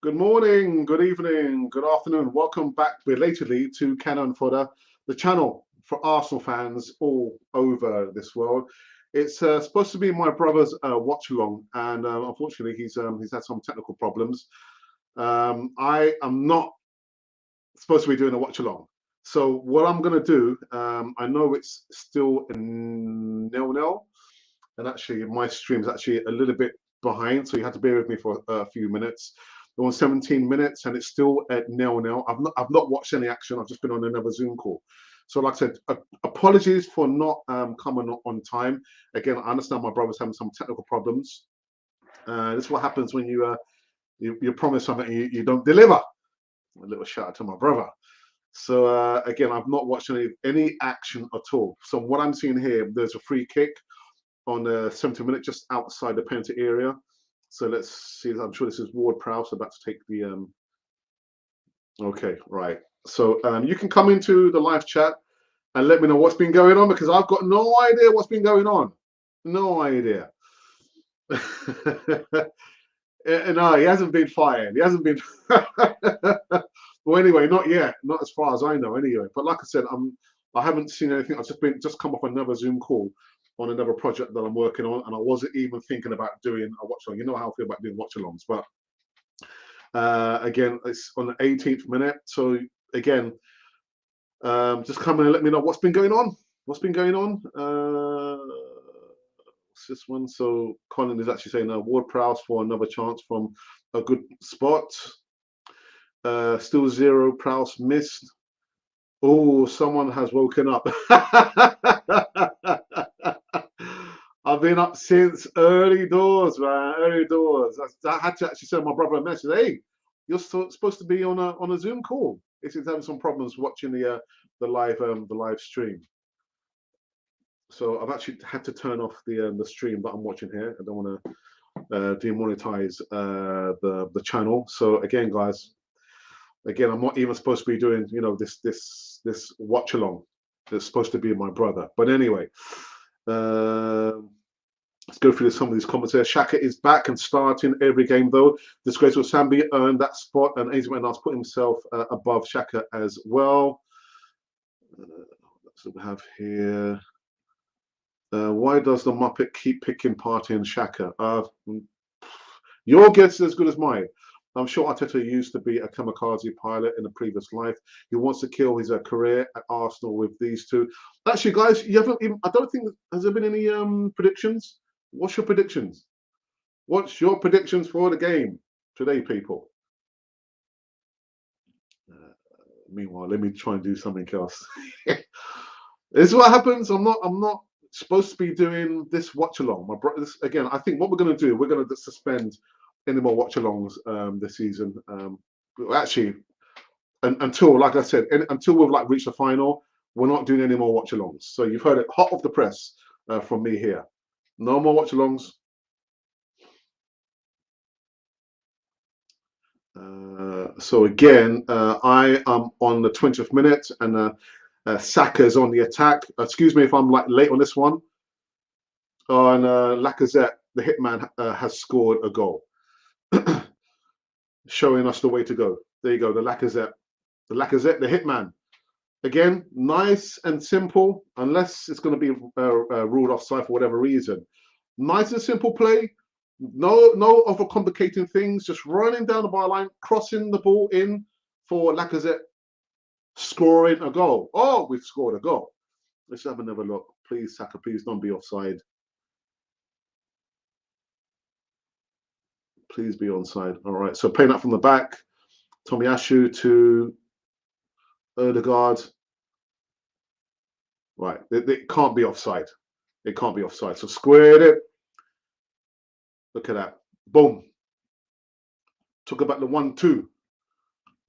Good morning, good evening, good afternoon. Welcome back belatedly to Cannon Fodder, the channel for Arsenal fans all over this world. It's supposed to be my brother's watch-along, and unfortunately, he's had some technical problems. I am not supposed to be doing a watch-along. So what I'm going to do, I know it's still nil-nil, and actually my stream is actually a little bit behind, so you had to bear with me for a few minutes. We're on 17 minutes and it's still at 0-0. I've not watched any action. I've just been on another Zoom call. So like I said, apologies for not coming on time. Again, I understand my brother's having some technical problems. This is what happens when you promise something and you don't deliver. A little shout out to my brother. So again, I've not watched any action at all. So what I'm seeing here, there's a free kick on the 70 minute just outside the penalty area. So let's see. I'm sure this is Ward Prowse about to take the. Okay, right. So you can come into the live chat and let me know what's been going on, because I've got no idea what's been going on. No idea. No, he hasn't been fired. He hasn't been. Well, anyway, not yet. Not as far as I know, anyway. But like I said, I haven't seen anything. I've just come off another Zoom call on another project that I'm working on, and I wasn't even thinking about doing a watch along. You know how I feel about doing watch alongs, but again, it's on the 18th minute. So again, just come in and let me know what's been going on. What's been going on? What's this one? So Colin is actually saying Ward Prowse for another chance from a good spot. Still 0. Prowse missed. Oh, someone has woken up. I've been up since early doors, man. Early doors. I had to actually send my brother a message. Hey, you're supposed to be on a Zoom call. He's having some problems watching the live stream. So I've actually had to turn off the stream that I'm watching here. I don't want to demonetize the channel. So again, guys, I'm not even supposed to be doing this watch along. It's supposed to be my brother. But anyway. Let's go through some of these comments here. Xhaka is back and starting every game, though. Disgraceful Sambi earned that spot, and Ainsley Maitland put himself above Xhaka as well. That's what we have here. Why does the Muppet keep picking party in Xhaka? Your guess is as good as mine. I'm sure Arteta used to be a kamikaze pilot in a previous life. He wants to kill his career at Arsenal with these two. Actually, guys, you haven't even, I don't think, has there been any predictions? What's your predictions? What's your predictions for the game today, people? Meanwhile, let me try and do something else. This is what happens. I'm not supposed to be doing this watch along. My brother, again, I think what we're going to do, we're going to suspend any more watch-alongs this season. Actually, until, like I said, until we've reached the final, we're not doing any more watch-alongs. So you've heard it hot off the press from me here. No more watch-alongs. So again, I am on the 20th minute, and Saka's on the attack. Excuse me if I'm late on this one. And Lacazette, the hitman, has scored a goal. Showing us the way to go. There you go, the Lacazette, the hitman. Again, nice and simple, unless it's going to be ruled offside for whatever reason. Nice and simple play. No overcomplicating things. Just running down the byline, crossing the ball in for Lacazette, scoring a goal. Oh, we've scored a goal. Let's have another look. Please, Saka, please don't be offside. Please be onside. All right, so playing up from the back. Tomiyasu to Odegaard. Right, it can't be offside. It can't be offside. So squared it. Look at that. Boom. Talk about the 1-2.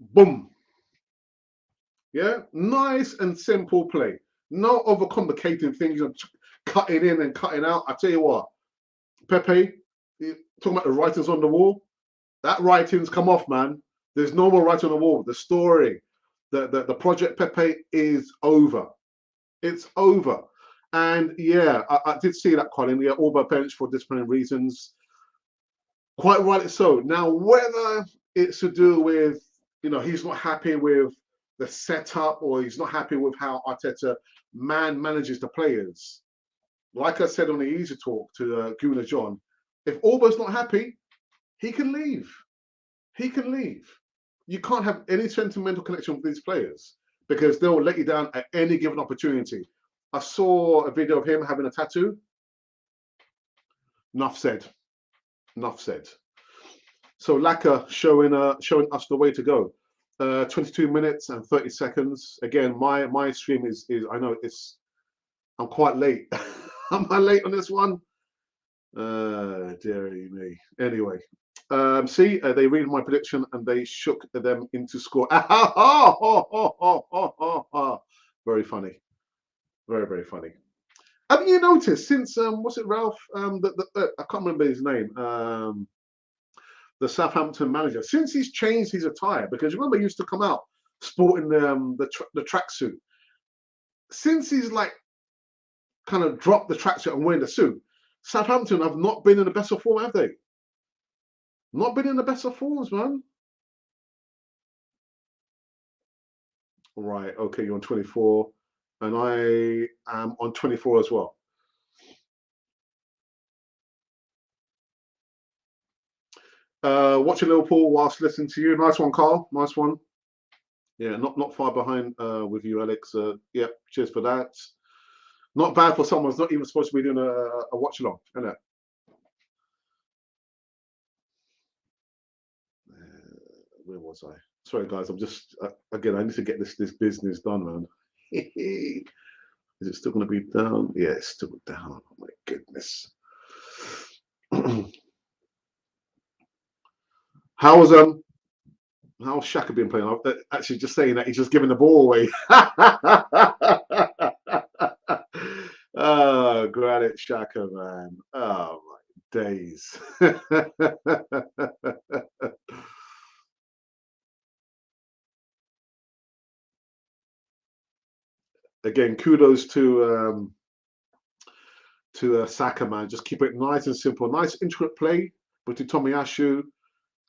Boom. Yeah, nice and simple play. No overcomplicating things. Cutting in and cutting out. I tell you what, Pepe, talking about the writings on the wall. That writing's come off, man. There's no more writing on the wall. The story, the project Pepe is over. It's over. And yeah, I did see that, Colin. Yeah, Auba bench for disciplinary reasons. Quite rightly so. Now, whether it's to do with, he's not happy with the setup, or he's not happy with how Arteta manages the players. Like I said on the Easy Talk to Guna John, if Auba's not happy, he can leave. He can leave. You can't have any sentimental connection with these players because they'll let you down at any given opportunity. I saw a video of him having a tattoo. Enough said. Enough said. So Laka showing us the way to go. 22 minutes and 30 seconds. Again, my stream is I know I'm quite late. Am I late on this one? Dearie me. Anyway, see, they read my prediction and they shook them into score. Very funny. Very, very funny. Haven't you noticed since what's it, Ralph? I can't remember his name. The Southampton manager. Since he's changed his attire, because remember he used to come out sporting the tracksuit. Since he's like kind of dropped the tracksuit and wearing the suit, Southampton have not been in the best of form, have they? Not been in the best of forms, man. Right, okay, you're on 24, and I am on 24 as well. Watching Liverpool whilst listening to you. Nice one, Carl. Nice one. Yeah, not far behind with you, Alex. Yeah, cheers for that. Not bad for someone who's not even supposed to be doing a watch along, isn't it? Where was I? Sorry, guys. I'm just again. I need to get this business done, man. Is it still going to be down? Yeah, it's still down. Oh my goodness. How's Xhaka been playing? I'm actually just saying that he's just giving the ball away. Oh, Granite Xhaka, man. Oh my days. Again, kudos to Saka, man. Just keep it nice and simple. Nice intricate play between Tomiyasu,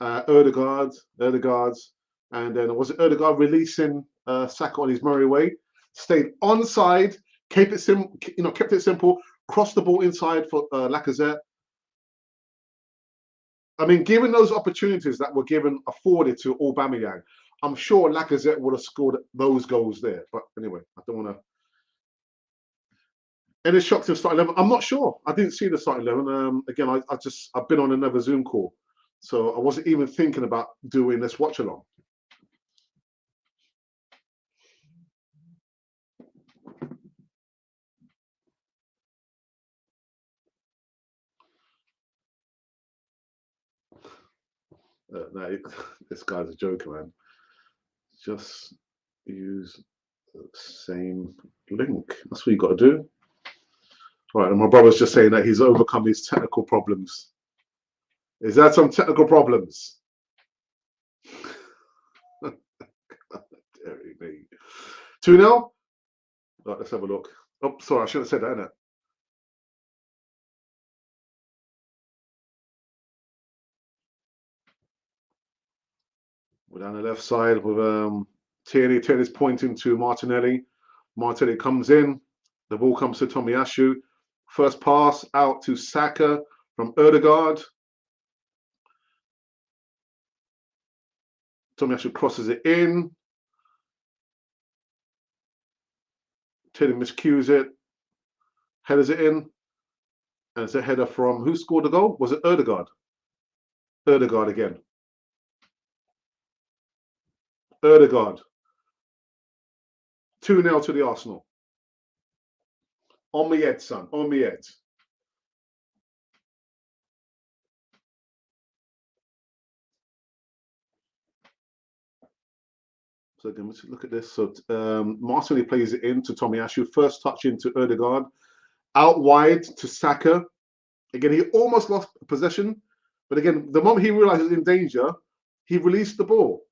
Odegaard, and then was it Odegaard releasing Saka on his merry way? Stayed onside, kept it simple, crossed the ball inside for Lacazette. I mean, given those opportunities that were afforded to Aubameyang, I'm sure Lacazette would have scored those goals there. But anyway, I don't want to. Any shocks in starting 11? I'm not sure. I didn't see the starting 11. Again, I've been on another Zoom call, so I wasn't even thinking about doing this watch along. No, this guy's a joker, man. Just use the same link. That's what you got to do. Right, and my brother's just saying that he's overcome his technical problems. Is that some technical problems? 2-0? Right, let's have a look. Oh, sorry, I shouldn't have said that, innit? We're down the left side with Tierney. Tierney's pointing to Martinelli. Martinelli comes in. The ball comes to Tomiyasu. First pass out to Saka from Odegaard. Tomiyasu crosses it in. Tierney miscues it. Headers it in. And it's a header from who scored the goal? Was it Odegaard? Odegaard again. Odegaard. 2-0 to the Arsenal. On my head, son. On my head. So again, let's look at this. So Martinelli plays it in to Tomiyasu. First touch into Odegaard. Out wide to Saka. Again, he almost lost possession. But again, the moment he realizes in danger, he released the ball.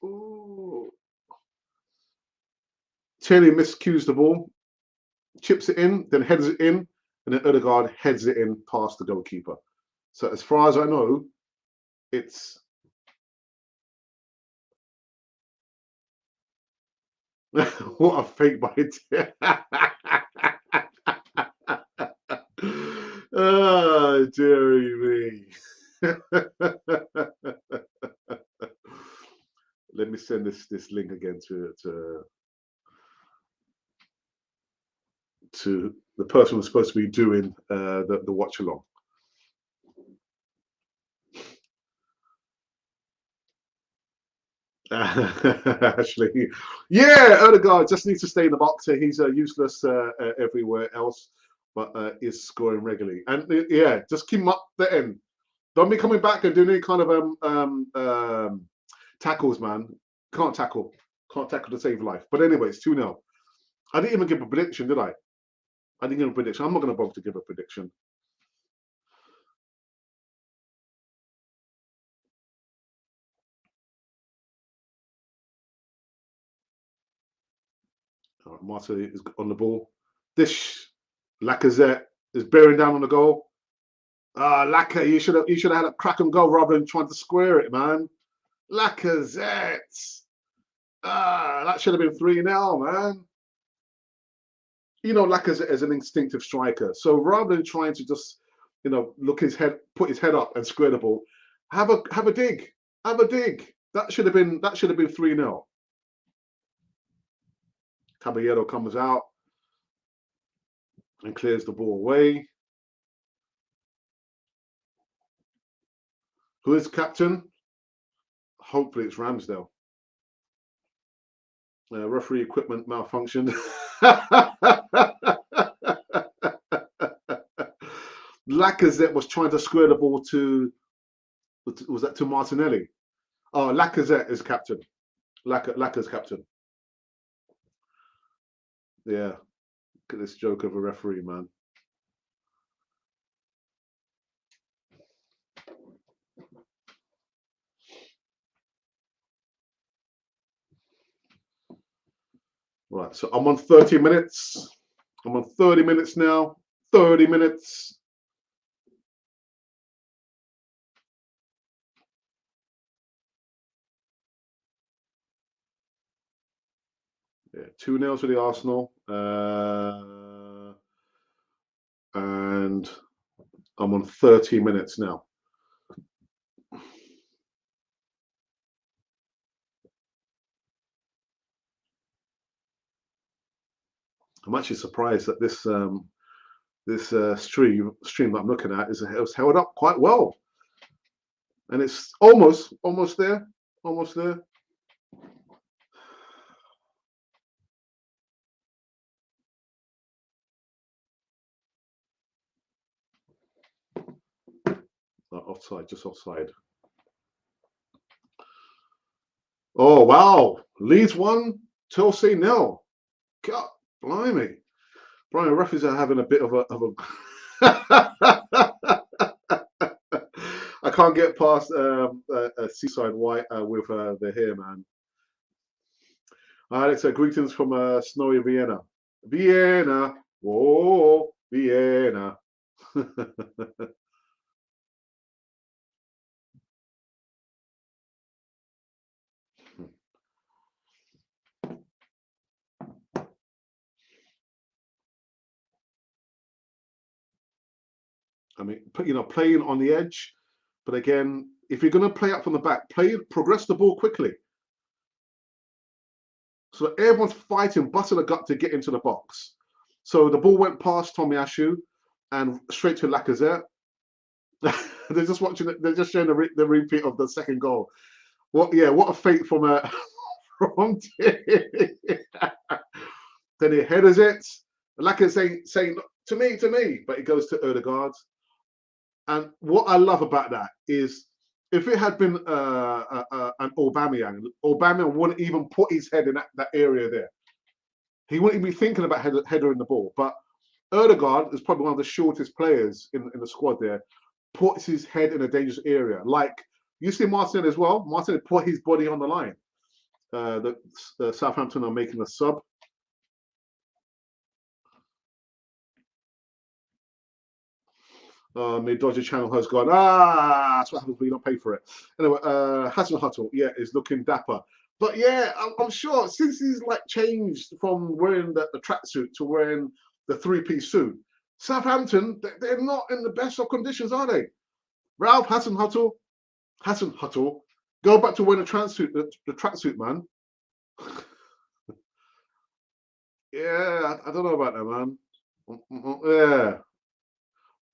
Ooh. Tierney miscues the ball. Chips it in, then heads it in. And then Odegaard heads it in past the goalkeeper. So as far as I know, it's What a fake bite. Oh, dearie me. Let me send this link again to the person who's supposed to be doing the watch along. Actually, yeah, Odegaard just needs to stay in the box. He's useless everywhere else, but is scoring regularly. And yeah, just keep him up the end. Don't be coming back and doing any kind of tackles, man. Can't tackle. Can't tackle to save life. But anyway, it's 2-0. I didn't even give a prediction, did I? I didn't give a prediction. I'm not going to bother to give a prediction. Right, Marta is on the ball. This Lacazette is bearing down on the goal. Lacazette, you should have had a crack and go rather than trying to square it, man. Lacazette. That should have been 3-0, man. You know, Lacazette is an instinctive striker. So rather than trying to just, look his head, put his head up and square the ball, have a dig. Have a dig. That should have been 3-0. Caballero comes out and clears the ball away. Who is captain? Hopefully it's Ramsdale. Referee equipment malfunctioned. Lacazette was trying to square the ball to, was that to Martinelli? Oh, Lacazette is captain. Lacazette captain. Yeah. Look at this joke of a referee, man. Right, so I'm on 30 minutes. I'm on 30 minutes now. 30 minutes. Yeah, 2-0 to the Arsenal. And I'm on 30 minutes now. I'm actually surprised that this stream that I'm looking at was held up quite well, and it's almost there, almost there. Offside, just offside. Oh wow! Leeds 1, Chelsea 0. God, blimey! Brian, referees are having a bit of a. I can't get past Seaside White with the hair, man. Alex, greetings from snowy Vienna. Vienna, whoa, Vienna. I mean, playing on the edge, but again, if you're going to play up from the back, progress the ball quickly. So everyone's fighting, busting a gut to get into the box. So the ball went past Tomiyasu and straight to Lacazette. They're just watching it. They're just showing the repeat of the second goal. What a fate from from then he headers it. Lacazette saying to me, but it goes to Odegaard. And what I love about that is if it had been an Aubameyang wouldn't even put his head in that area there. He wouldn't even be thinking about headering the ball. But Odegaard is probably one of the shortest players in the squad there. Puts his head in a dangerous area. Like, you see Martin as well. Martin put his body on the line. The Southampton are making a sub. My dodgy channel has gone, that's what happens when you don't pay for it. Anyway, Hassan Huttle, yeah, is looking dapper. But yeah, I'm sure since he's like changed from wearing the tracksuit to wearing the three-piece suit, Southampton, they're not in the best of conditions, are they? Ralph Hassan Huttle, go back to wearing the tracksuit, man. Yeah, I don't know about that, man. Yeah,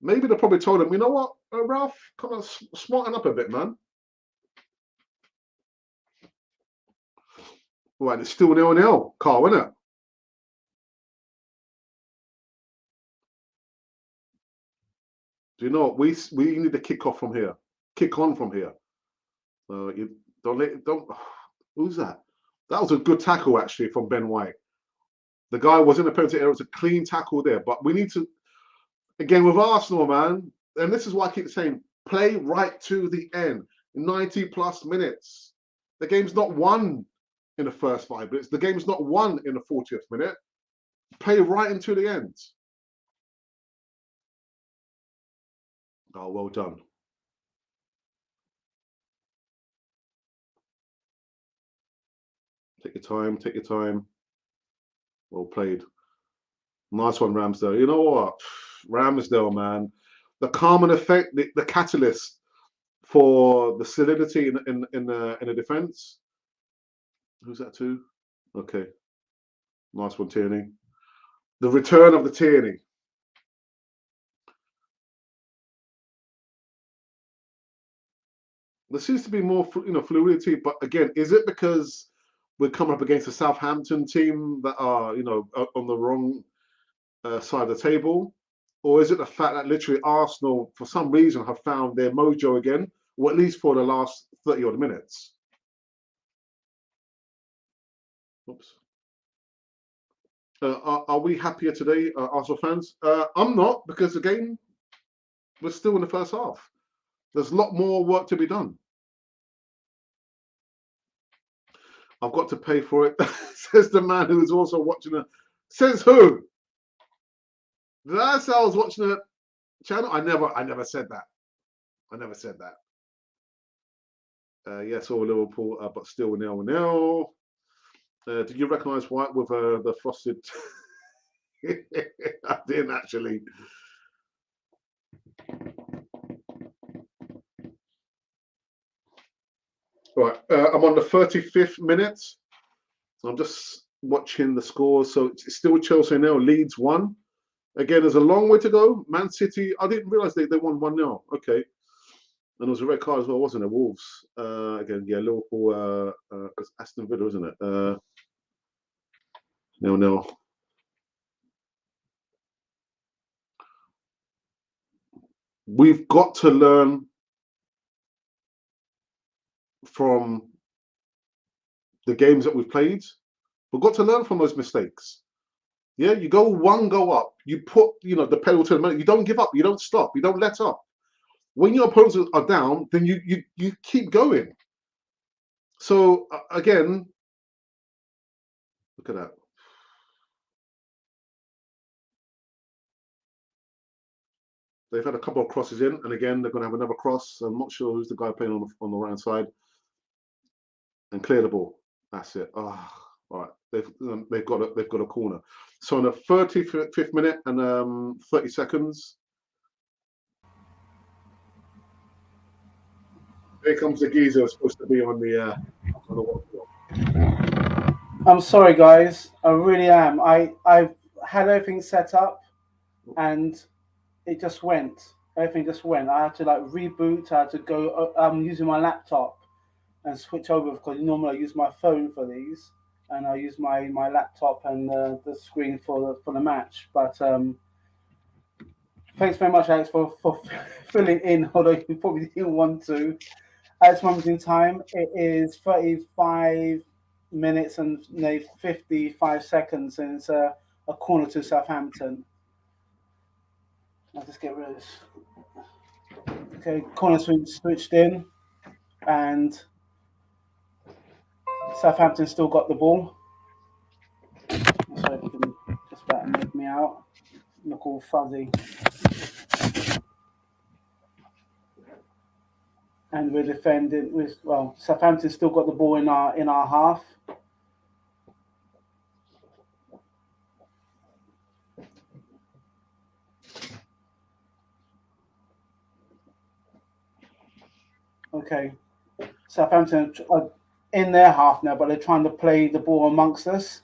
maybe they probably told him, you know what, Ralph, kind of smarten up a bit, man. Right, it's still 0-0, Carl, isn't it? Do you know what? We need to kick off from here, kick on from here. You don't. Who's that? That was a good tackle actually from Ben White. The guy was in the penalty area. It was a clean tackle there. But we need to, again, with Arsenal, man, and this is why I keep saying, play right to the end. 90 plus minutes. The game's not won in the first 5 minutes. The game's not won in the 40th minute. Play right into the end. Oh, well done. Take your time, take your time. Well played. Nice one, Ramsdale. You know what? Ramsdale, man. The Carmen effect, the catalyst for the solidity in the defense. Who's that to? Okay. Nice one, Tierney. The return of the Tierney. There seems to be more, fluidity. But again, is it because we're coming up against a Southampton team that are, on the wrong side of the table? Or is it the fact that literally Arsenal, for some reason, have found their mojo again, or at least for the last 30-odd minutes? Oops. Are we happier today, Arsenal fans? I'm not, because the game was still in the first half. There's a lot more work to be done. I've got to pay for it, says the man who is also watching it. Says who? Did I say I was watching a channel? I never said that. I never said that. Yes, all Liverpool, but still 0-0. Did you recognise White with the frosted? I didn't actually. Right, I'm on the 35th minute. I'm just watching the scores. So it's still Chelsea now, Leeds 1. Again, there's a long way to go. Man City, I didn't realise they won 1-0. Okay. And there was a red card as well, wasn't it? Wolves. Again, yeah, Liverpool, Aston Villa, isn't it? 0-0. We've got to learn from the games that we've played. We've got to learn from those mistakes. Yeah, you go one go up, you put, the pedal to the metal. You don't give up, you don't stop, you don't let up. When your opponents are down, then you keep going. So again, look at that. They've had a couple of crosses in, and again, they're going to have another cross. I'm not sure who's the guy playing on the right side. And clear the ball. That's it. Oh, all right. They've got a corner. So in the 35th minute and 30 seconds. Here comes the geezer supposed to be on the I'm sorry, guys. I really am. I've had everything set up, and it just went. Everything just went. I had to reboot. I had to go. I'm using my laptop and switch over because normally I use my phone for these, and I use my laptop and the screen for the match. But thanks very much, Alex, for filling in. Although you probably didn't want to. At this moment in time, it is 35 minutes and 55 seconds, and it's a corner to Southampton. I'll just get rid of this. Okay, corner switched in, and Southampton still got the ball. So if you can just about make me out, look all fuzzy. and we're defending with, well, Southampton still got the ball in our half. Okay, Southampton are in their half now, but they're trying to play the ball amongst us.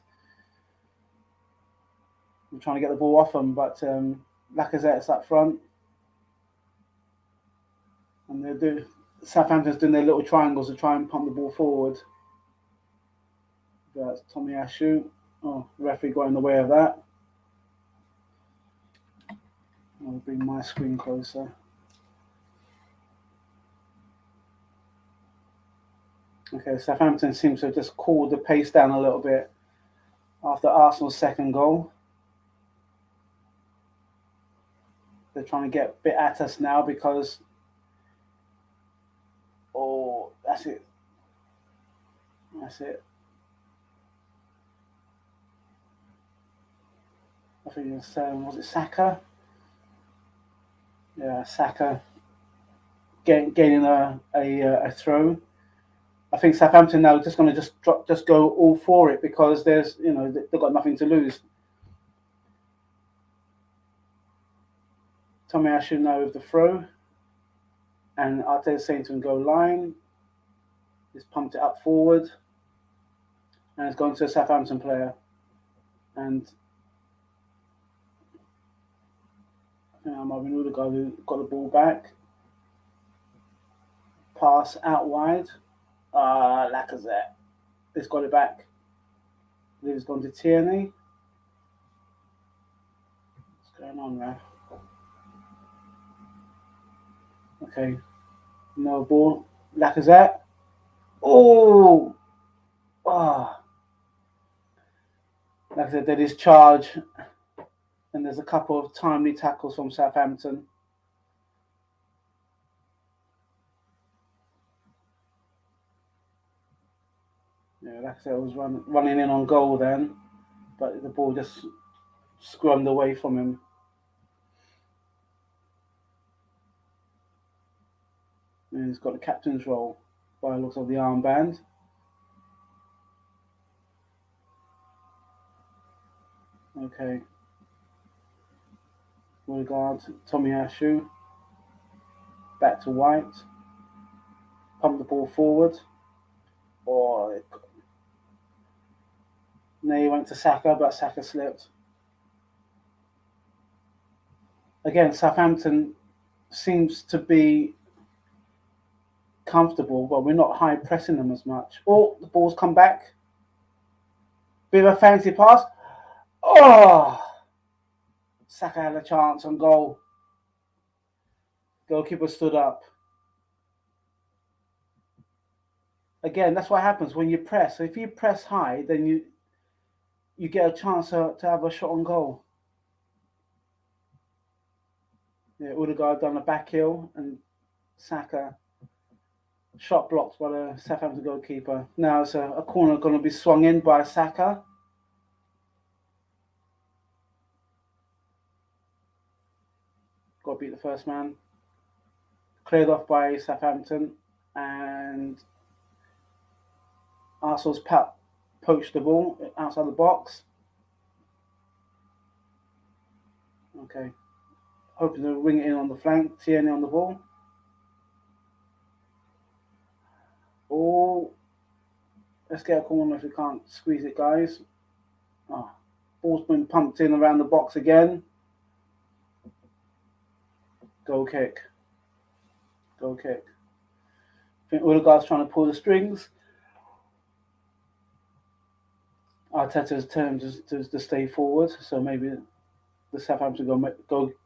We're trying to get the ball off them, but Lacazette's up front, and Southampton's doing their little triangles to try and pump the ball forward. That's ARSSOU. Oh, the referee got in the way of that. I'll bring my screen closer. Okay, Southampton seems to have just cooled the pace down a little bit after Arsenal's second goal. They're trying to get a bit at us now because... Oh, that's it. That's it. I think it's, was it Saka? Yeah, Saka gaining a throw. I think Southampton now are just going to just go all for it because there's, they've got nothing to lose. ARSSOU now with the throw, and Arteta's saying to him go line. He's pumped it up forward, and it's gone to a Southampton player, and I think that might be Odegaard who got the ball back. Pass out wide. Lacazette. He's got it back. I believe it's gone to Tierney. What's going on there? Okay. No ball. Lacazette. Oh! Lacazette did his charge. And there's a couple of timely tackles from Southampton. Yeah, Lacazette was running in on goal then, but the ball just scrummed away from him. And he's got the captain's role by the looks of the armband. Okay. Odegaard, ARSSOU. Back to White. Pump the ball forward. No, he went to Saka, but Saka slipped. Again, Southampton seems to be comfortable, but we're not high pressing them as much. Oh, the ball's come back. Bit of a fancy pass. Oh! Saka had a chance on goal. Goalkeeper stood up. Again, that's what happens when you press. So if you press high, then you get a chance to have a shot on goal. Yeah, Odegaard done a back heel and Saka shot blocked by the Southampton goalkeeper. Now it's a corner going to be swung in by Saka. Got to beat the first man. Cleared off by Southampton, and Arsenal's poached the ball outside the box. Okay. Hoping to wing it in on the flank. Tierney on the ball. Oh, let's get a corner if we can't squeeze it, guys. Oh, ball's been pumped in around the box again. Goal kick. Goal kick. I think Odegaard's trying to pull the strings. Arteta's turned to stay forward, so maybe the Southampton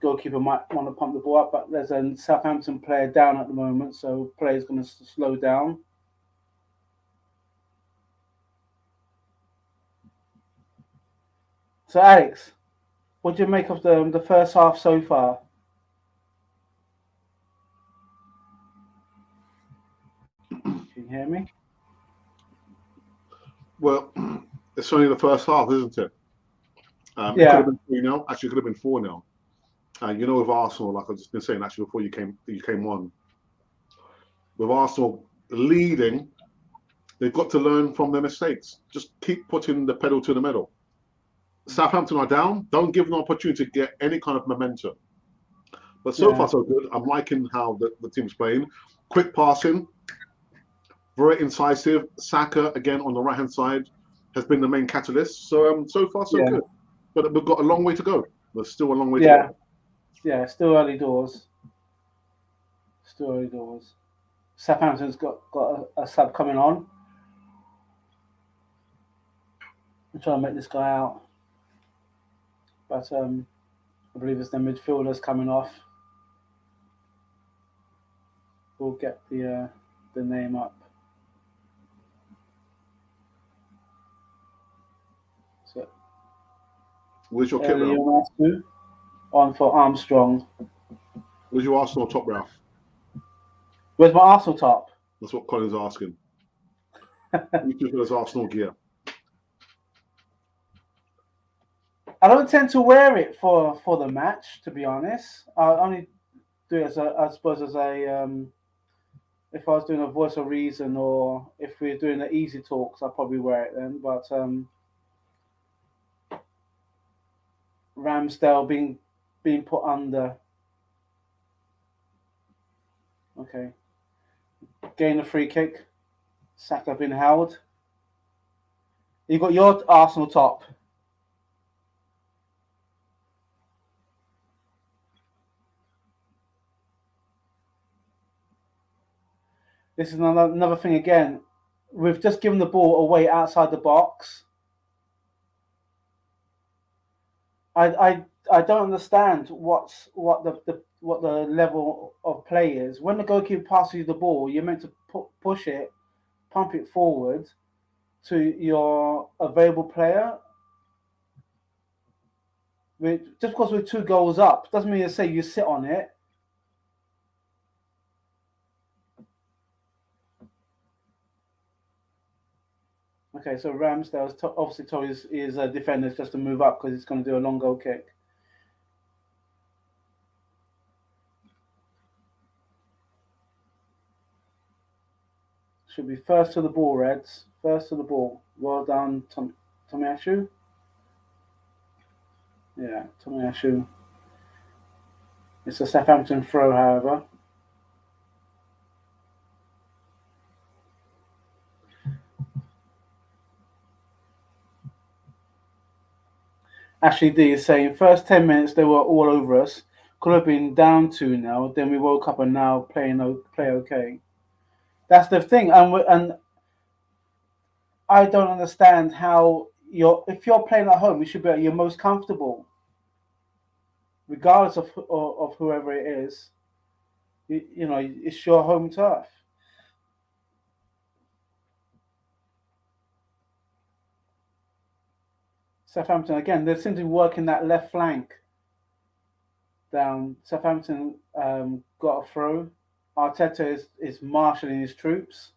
goalkeeper might want to pump the ball up, but there's a Southampton player down at the moment, so player's going to slow down. So Alex, what do you make of the first half so far? Can you hear me? Well, it's only the first half, isn't it? Yeah. It could have been 3-0. Actually, it could have been 4-0. With Arsenal, like I've just been saying, actually, before you came on, with Arsenal leading, they've got to learn from their mistakes. Just keep putting the pedal to the metal. Southampton are down. Don't give them an opportunity to get any kind of momentum. But so far, so good. I'm liking how the team's playing. Quick passing, very incisive. Saka, again, on the right-hand side, has been the main catalyst. So so far, so good. But we've got a long way to go. There's still a long way to go. Yeah, still early doors. Still early doors. Southampton's got a sub coming on. I'm trying to make this guy out. But I believe it's the midfielders coming off. We'll get the name up. So, where's your kit, Ralph? On for Armstrong. Where's your Arsenal top, Ralph? Where's my Arsenal top? That's what Colin's asking. You took his Arsenal gear. I don't tend to wear it for the match, to be honest. I only do it as if I was doing a voice of reason, or if we were doing the easy talks, I'd probably wear it then. But Ramsdale being put under. Okay. Gain a free kick. Saka been held. You got your Arsenal top. This is another thing again. We've just given the ball away outside the box. I don't understand what the level of play is. When the goalkeeper passes you the ball, you're meant to push it, pump it forward to your available player. Just because we're 2 goals up doesn't mean to say you sit on it. Okay, so Ramsdale's obviously told his defenders just to move up because he's going to do a long goal kick. Should be first to the ball, Reds. First to the ball. Well done, ARSSOU. Yeah, ARSSOU. It's a Southampton throw, however. Ashley D is saying, first 10 minutes they were all over us. Could have been down 2-0. Then we woke up and now play okay. That's the thing, and I don't understand how if you're playing at home, you should be at your most comfortable, regardless of whoever it is. You know, it's your home turf. Southampton again. They seem to be working that left flank down. Southampton got a throw. Arteta is marshalling his troops.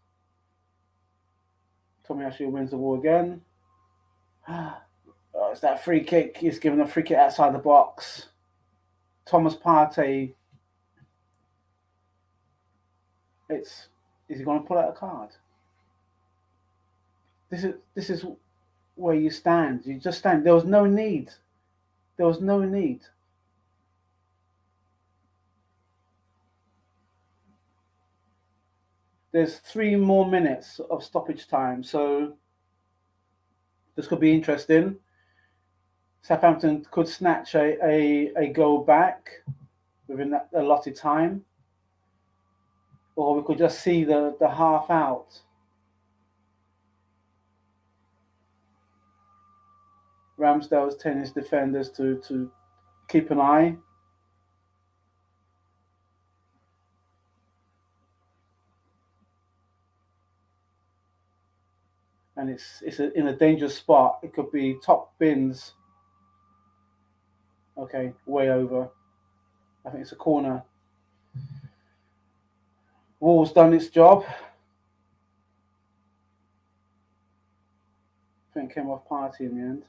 ARSSOU wins the ball again. It's that free kick. He's given a free kick outside the box. Thomas Partey. Is he going to pull out a card? This is where you stand. You just stand. There was no need. There's 3 more minutes of stoppage time, so this could be interesting. Southampton could snatch a goal back within that allotted time, or we could just see the half out. Ramsdale's telling his defenders to keep an eye. And it's in a dangerous spot. It could be top bins. Okay, way over. I think it's a corner. Wolves done its job. I think it came off Partey in the end.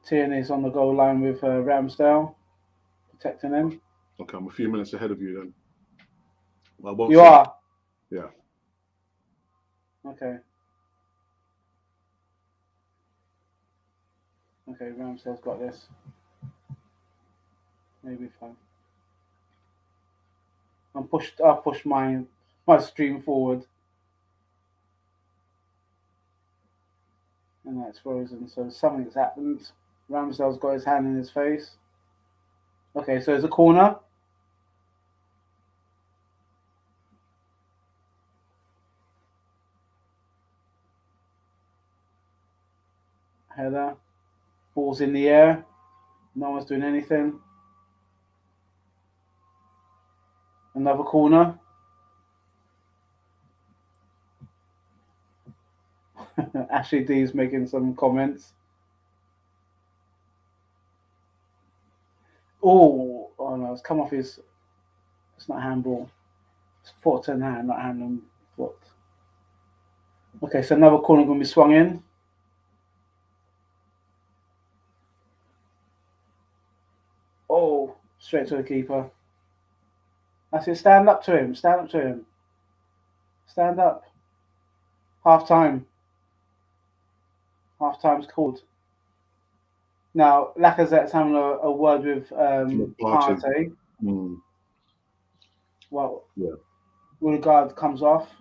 Tierney's on the goal line with Ramsdale, protecting him. Okay, I'm a few minutes ahead of you then. Well, You are? Yeah. Okay. Okay, Ramsdale's got this. Maybe fine. I'll push my stream forward. And that's frozen. So something's happened. Ramsdale's got his hand in his face. Okay, so it's a corner. Header. Ball's in the air. No one's doing anything. Another corner. Ashley D's making some comments. Oh no, it's come off his. It's not handball. It's foot and hand, not hand and foot. Okay, so another corner going to be swung in. Oh, straight to the keeper. That's it. Stand up to him. Stand up to him. Stand up. Half time. Half time's called. Now, Lacazette's having a word with Partey. Well, yeah. Odegaard comes off.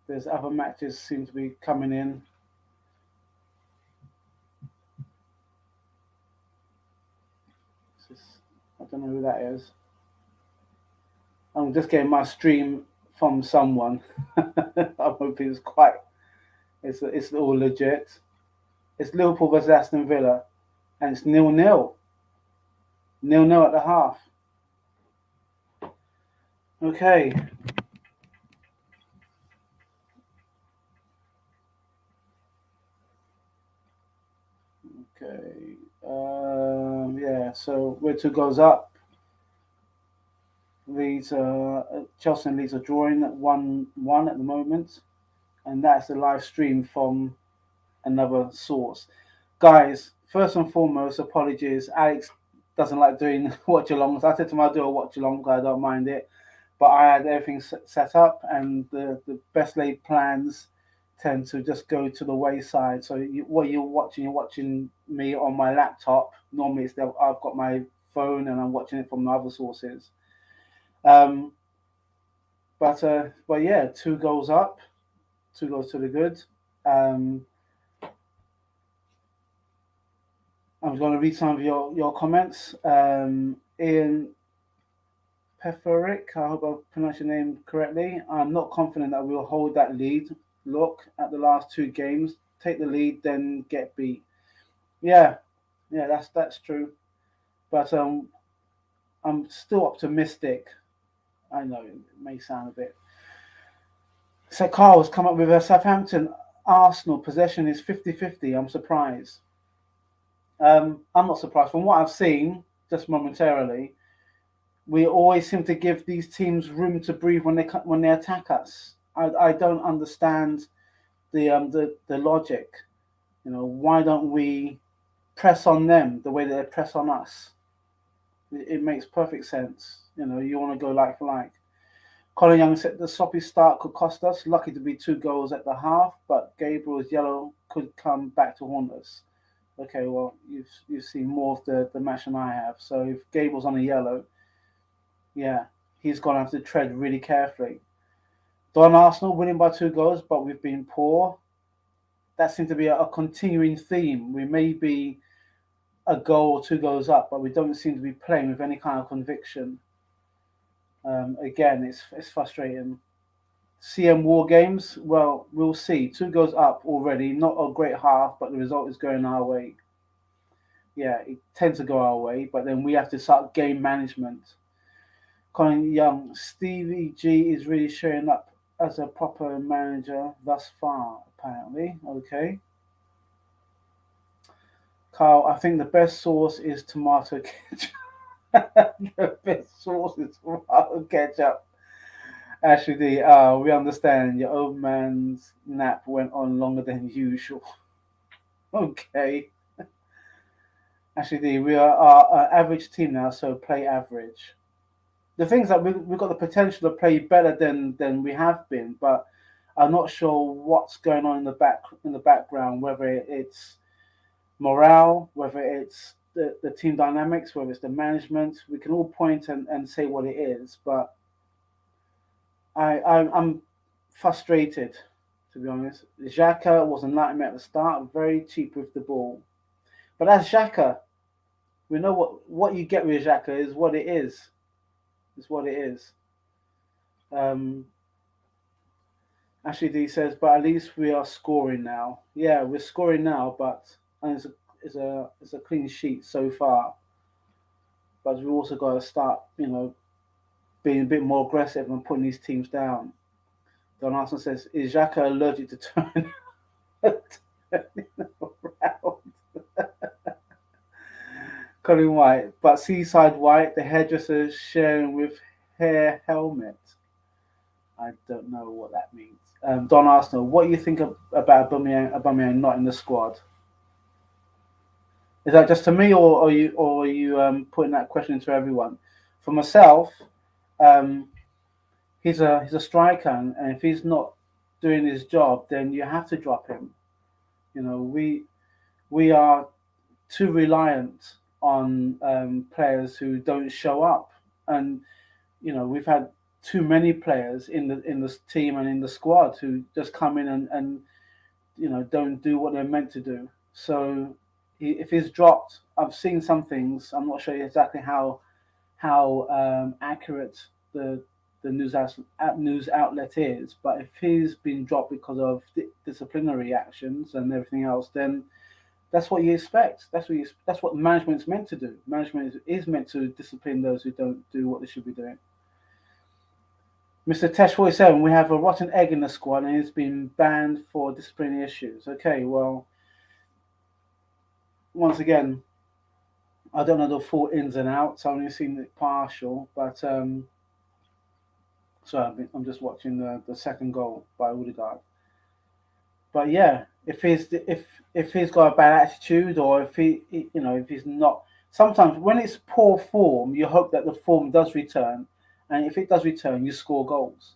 There's other matches seem to be coming in. I don't know who that is. I'm just getting my stream from someone. I'm hoping it's all legit. It's Liverpool versus Aston Villa, and it's 0-0. 0-0 at the half. Okay. Okay. Yeah. So where 2 goes up. Leeds, Chelsea and Leeds are drawing at 1-1 at the moment, and that's the live stream from another source. Guys, first and foremost, apologies. Alex doesn't like doing watch-alongs. I said to him I'll do a watch-along, I don't mind it. But I had everything set up, and the best laid plans tend to just go to the wayside. So what you're watching me on my laptop. Normally I've got my phone and I'm watching it from the other sources. But yeah, 2 goals up, 2 goals to the good. I'm going to read some of your comments. Ian Peferick, I hope I pronounced your name correctly. I'm not confident that we'll hold that lead. Look at the last 2 games. Take the lead, then get beat. Yeah, that's true. But I'm still optimistic. I know it may sound a bit. So Carl's come up with a Southampton Arsenal possession is 50-50. I'm surprised. I'm not surprised. From what I've seen, just momentarily, we always seem to give these teams room to breathe when they attack us. I don't understand the logic. Why don't we press on them the way that they press on us? It makes perfect sense. You want to go like for like. Colin Young said the sloppy start could cost us. Lucky to be 2 goals at the half, but Gabriel's yellow could come back to haunt us. Okay, well, you've seen more of the match than I have. So if Gabriel's on a yellow, yeah, he's going to have to tread really carefully. Don Arsenal winning by 2 goals, but we've been poor. That seems to be a continuing theme. We may be a goal or 2 goals up, but we don't seem to be playing with any kind of conviction. Again, it's frustrating. CM War Games, well, we'll see. 2 goals up already, not a great half, but the result is going our way. Yeah, it tends to go our way, but then we have to start game management. Colin Young, Stevie G is really showing up as a proper manager thus far, apparently. Okay. Carl, I think the best sauce is tomato ketchup. The best sauce is tomato ketchup. Actually, we understand your old man's nap went on longer than usual. Okay. Actually, we are our average team now, so play average. The things that we've got the potential to play better than we have been, but I'm not sure what's going on in the background, whether it's morale, whether it's the team dynamics, whether it's the management. We can all point and say what it is, but I'm frustrated, to be honest. Xhaka was a nightmare at the start, very cheap with the ball. But as Xhaka, we know what you get with Xhaka is what it is. Is what it is. Um, Ashley D says, but at least we are scoring now. Yeah, we're scoring now, but and it's a clean sheet so far. But we've also got to start, being a bit more aggressive and putting these teams down. Don Arson says, is Xhaka allergic to turning around? Colin White, but Seaside White, the hairdresser sharing with hair helmet. I don't know what that means. Don Arsenal, what do you think about Aubameyang not in the squad? Is that just to me, or are you putting that question to everyone? For myself, he's a striker, and if he's not doing his job, then you have to drop him. We are too reliant on players who don't show up, and we've had too many players in the team and in the squad who just come in and don't do what they're meant to do. So if he's dropped, I've seen some things. I'm not sure exactly how accurate the news outlet is, but if he's been dropped because of disciplinary actions and everything else, then that's what you expect. That's what management's meant to do. Management is meant to discipline those who don't do what they should be doing. Mr. Tesh 47, we have a rotten egg in the squad and it's been banned for disciplinary issues. Okay, well, once again, I don't know the full ins and outs. I've only seen it partial, but sorry, I'm just watching the second goal by Odegaard. But yeah, if he's got a bad attitude, or if he's not, sometimes when it's poor form, you hope that the form does return, and if it does return, you score goals.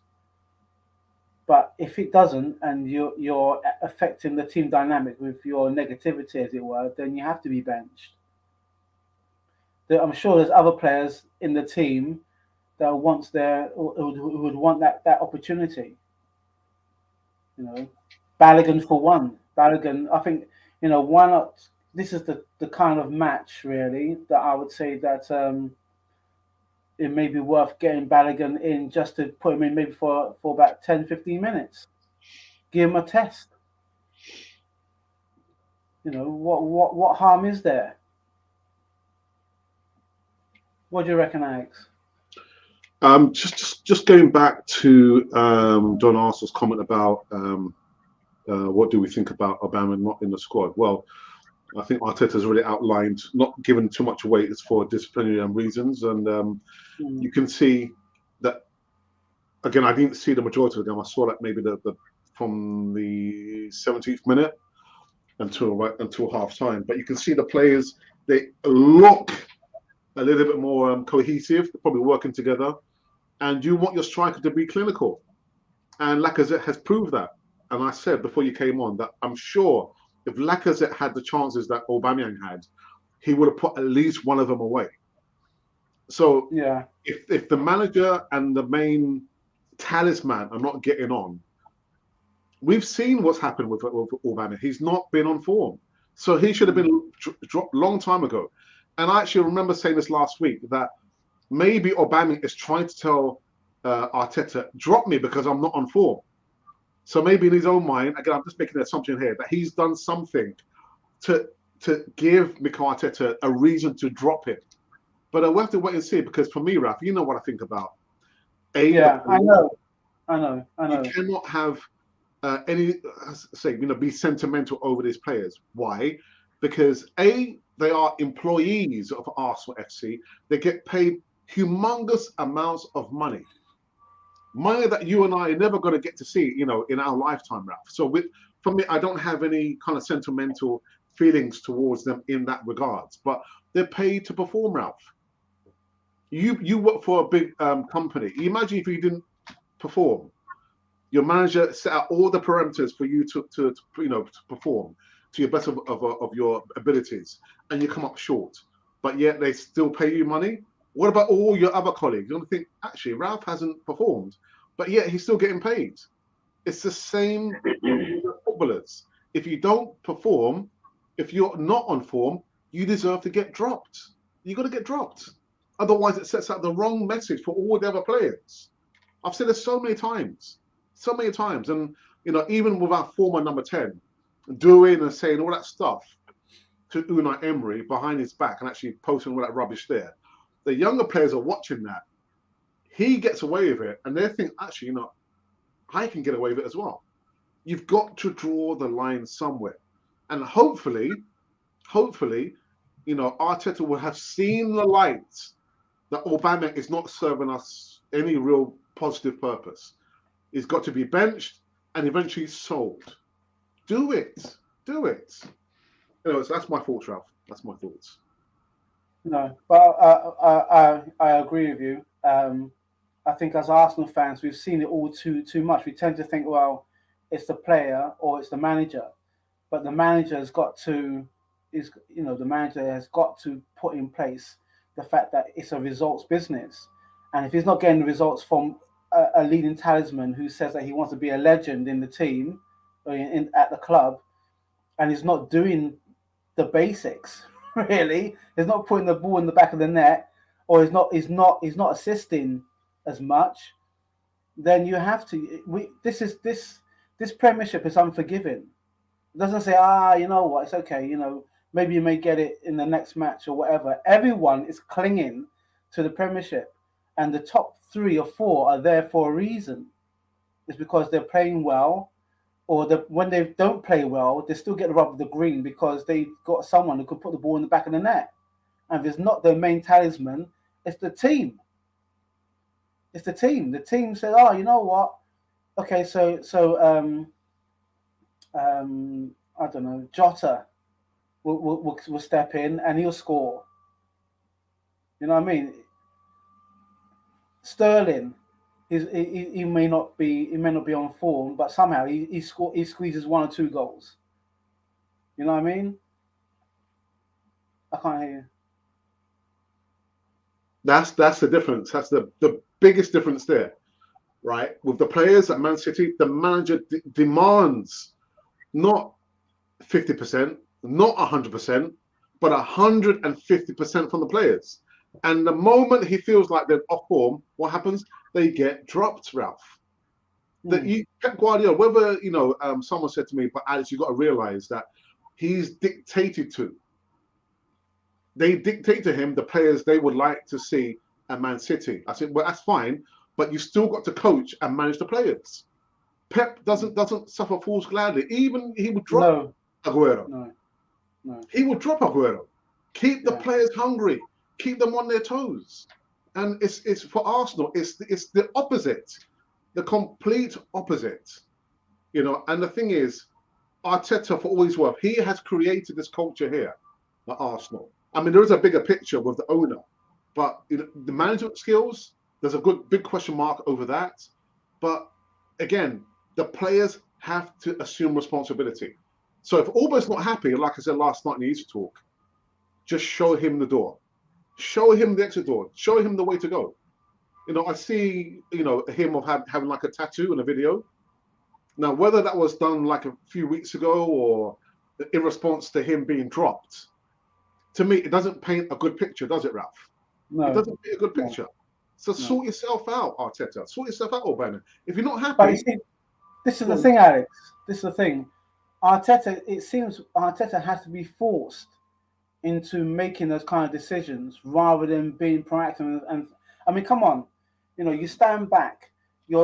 But if it doesn't, and you're affecting the team dynamic with your negativity, as it were, then you have to be benched. I'm sure there's other players in the team that who would want that opportunity. Balogun for one. Balogun, I think, why not? This is the kind of match, really, that I would say that it may be worth getting Balogun in just to put him in maybe for about 10, 15 minutes. Give him a test. What harm is there? What do you reckon, Alex? Just going back to John Arsenal's comment about what do we think about Aubameyang not in the squad? Well, I think Arteta's already outlined, not given too much weight, it's for disciplinary reasons, and you can see that. Again, I didn't see the majority of the game. I saw that maybe from the 17th minute until half time. But you can see the players, they look a little bit more cohesive, they're probably working together, and you want your striker to be clinical, and Lacazette has proved that. And I said before you came on that I'm sure if Lacazette had the chances that Aubameyang had, he would have put at least one of them away. So yeah, if the manager and the main talisman are not getting on, we've seen what's happened with Aubameyang. He's not been on form, so he should have been dropped long time ago. And I actually remember saying this last week that maybe Aubameyang is trying to tell Arteta, drop me because I'm not on form. So maybe in his own mind, again, I'm just making an assumption here, that he's done something to give Mikel Arteta a reason to drop him. But we'll have to wait and see, because for me, Raf, you know what I think about. Yeah, I know. You cannot have be sentimental over these players. Why? Because they are employees of Arsenal FC. They get paid humongous amounts of money. money that you and I are never going to get to see, you know, in our lifetime, Ralph. So for me, I don't have any kind of sentimental feelings towards them in that regards, but they're paid to perform, Ralph. You work for a big company. Imagine if you didn't perform. Your manager set out all the parameters for you to you know, to perform to your best of your abilities, and you come up short, but yet they still pay you money. What about all your other colleagues? You're going to think, actually, Ralph hasn't performed, but yet he's still getting paid. It's the same with footballers. If you don't perform, if you're not on form, you deserve to get dropped. You're going to get dropped. Otherwise, it sets out the wrong message for all the other players. I've said this so many times. And, you know, even with our former number 10, doing and saying all that stuff to Unai Emery behind his back and actually posting all that rubbish there, the younger players are watching that. He gets away with it, and they think, actually, you know, I can get away with it as well. You've got to draw the line somewhere. And hopefully, you know, Arteta will have seen the light that Aubameyang is not serving us any real positive purpose. He's got to be benched and eventually sold. Do it. You know, so that's my thoughts, Ralph. That's my thoughts. No, but I agree with you. I think as Arsenal fans, we've seen it all too much. We tend to think, well, it's the player or it's the manager, but the manager has got to put in place the fact that it's a results business, and if he's not getting the results from a leading talisman who says that he wants to be a legend in the team or at the club, and he's not doing the basics. Really, he's not putting the ball in the back of the net, or he's not assisting as much. Then you have to. This Premiership is unforgiving. It doesn't say, you know what, it's okay. You know, maybe you may get it in the next match or whatever. Everyone is clinging to the Premiership, and the top 3 or 4 are there for a reason. It's because they're playing well. Or when they don't play well, they still get the rub of the green because they got someone who could put the ball in the back of the net. And if it's not the main talisman, it's the team. The team said, "Oh, you know what? Okay, so I don't know, Jota will step in and he'll score. You know what I mean? Sterling." He may not be on form, but somehow he squeezes 1 or 2 goals. You know what I mean? I can't hear you. That's the difference. That's the biggest difference there, right? With the players at Man City, the manager demands not 50%, not 100%, but 150% from the players. And the moment he feels like they're off form, what happens? They get dropped, Ralph. Pep Guardiola, whether, you know, someone said to me, but Alex, you've got to realize that he's dictated to. They dictate to him the players they would like to see at Man City. I said, well, that's fine, but you still got to coach and manage the players. Pep doesn't suffer fools gladly. Even he would drop Aguero. No. He would drop Aguero. Keep the players hungry. Keep them on their toes. And it's for Arsenal, it's the opposite, the complete opposite. You know, and the thing is, Arteta, for all his worth, he has created this culture here at Arsenal. I mean, there is a bigger picture with the owner, but you know, the management skills, there's a big question mark over that. But again, the players have to assume responsibility. So if Auba's not happy, like I said last night in the Easter talk, just show him the door. Show him the exit door. Show him the way to go. You know, I see, you know, him of having like a tattoo in a video. Now, whether that was done like a few weeks ago or in response to him being dropped, to me, it doesn't paint a good picture, does it, Ralph? No. It doesn't paint a good picture. So sort yourself out, Arteta. Sort yourself out, Aubameyang. If you're not happy... But you see, this is the thing, Alex. This is the thing. Arteta, it seems Arteta has to be forced into making those kind of decisions rather than being proactive. And I mean, come on, you know, you stand back. You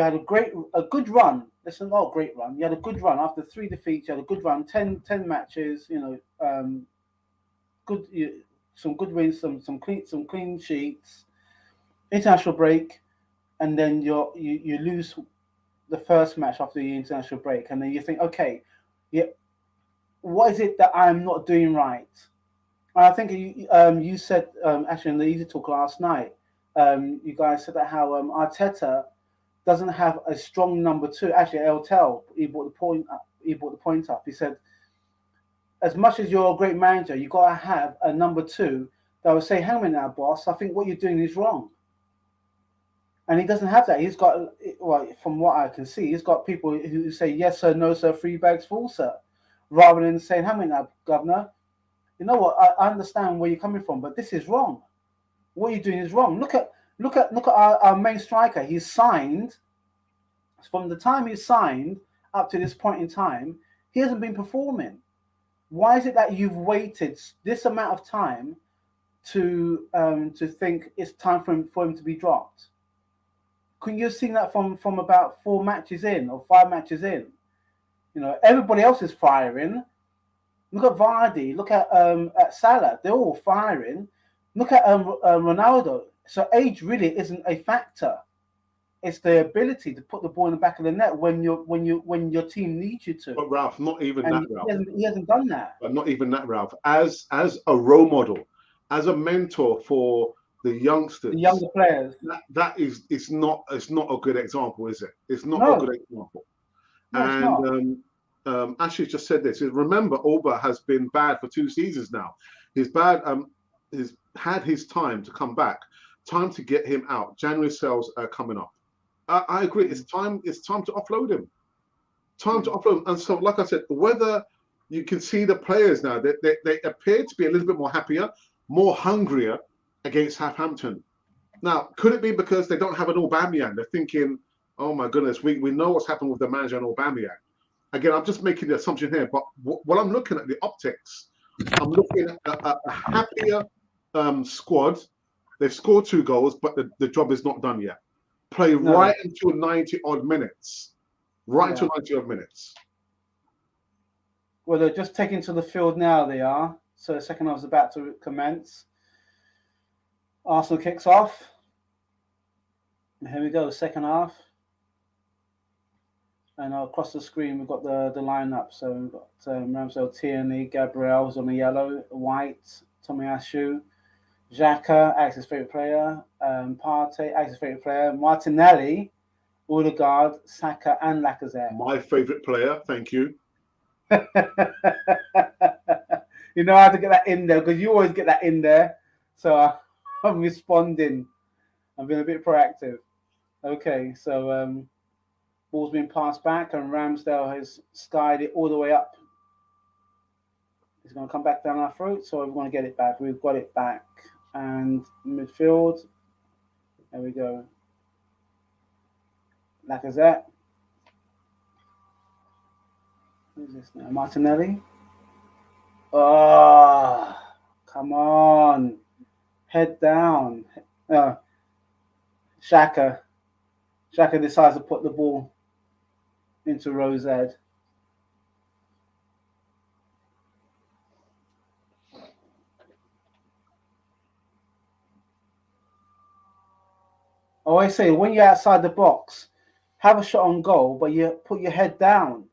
had a good run. Listen, not a great run. You had a good run after 3 defeats. You had a good run, 10 matches. You know, some good wins, some clean sheets. International break, and then you lose the first match after the international break, and then you think, okay, yeah, what is it that I'm not doing right? And I think you said actually in the Easy Talk last night, you guys said that how Arteta doesn't have a strong number two. Actually, Eltel, he brought the point up. He said, as much as you're a great manager, you got to have a number two that will say, hang on now, boss, I think what you're doing is wrong. And he doesn't have that. He's got, well, from what I can see, he's got people who say, yes, sir, no, sir, 3 bags full, sir. Rather than saying, hang on now, governor, you know what, I understand where you're coming from, but this is wrong. What you're doing is wrong. Look at our main striker. He's signed, from the time he's signed up to this point in time, he hasn't been performing. Why is it that you've waited this amount of time to think it's time for him to be dropped? Couldn't you have seen that from about 4 matches in or 5 matches in? You know, everybody else is firing. Look at Vardy. Look at Salah. They're all firing. Look at Ronaldo. So age really isn't a factor. It's the ability to put the ball in the back of the net when your team needs you to. But Ralph, not even And that, Ralph. he hasn't done that. But not even that, Ralph. As a role model, as a mentor for the youngsters, The younger players. it's not a good example, is it? It's not No. a good example. No, it's And Ashley just said this. Remember, Oba has been bad for 2 seasons now. He's bad. He's had his time to come back. Time to get him out. January sales are coming up. I agree. It's time to offload him. Time to offload him. And so, like I said, whether you can see the players now, they appear to be a little bit more happier, more hungrier against Southampton. Now, could it be because they don't have an Aubameyang? They're thinking, oh my goodness, we know what's happened with the manager and Aubameyang. Again, I'm just making the assumption here, but what I'm looking at, the optics, I'm looking at a happier squad. They've scored 2 goals, but the job is not done yet. Play right until 90 odd minutes. Until 90 odd minutes. Well, they're just taking to the field now, they are. So the second half is about to commence. Arsenal kicks off. And here we go, second half. And across the screen, we've got the lineup. So we've got Ramsdale, Tierney, Gabriel's on the yellow, White, Tomiyasu, Xhaka, Axe's favourite player, Partey, Axe's favourite player, Martinelli, Odegaard, Saka, and Lacazette. My favourite player, thank you. You know how to get that in there because you always get that in there. So I'm responding. I'm being a bit proactive. Okay, so ball's been passed back and Ramsdale has skied it all the way up. He's going to come back down our throat, so we want to get it back. We've got it back. And midfield, there we go. Lacazette. Who's this now? Martinelli. Oh, come on. Head down. Xhaka. Xhaka decides to put the ball into Rosed. I always say, when you're outside the box, have a shot on goal, but you put your head down.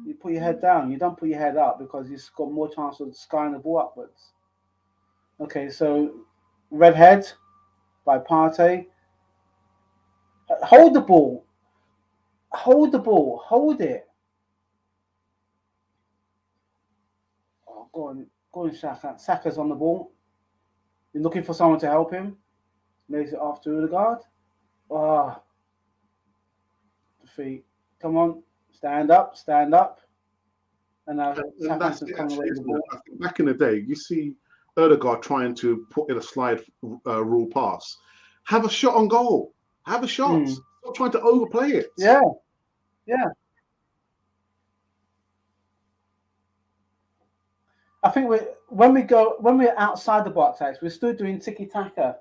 You put your head down. You don't put your head up because you've got more chance of skying the ball upwards. Okay, so red head by Partey. Hold the ball. Hold the ball. Hold it. Oh, go on, Saka. Saka's on the ball. You're looking for someone to help him. Lays it off to Odegaard. Oh. Defeat. Come on. Stand up. And now Southampton's coming away with the ball. Back in the day, you see Odegaard trying to put in a slide rule pass. Have a shot on goal. Have a shot. Stop trying to overplay it. Yeah. I think when we're outside the box, we're still doing tiki taka.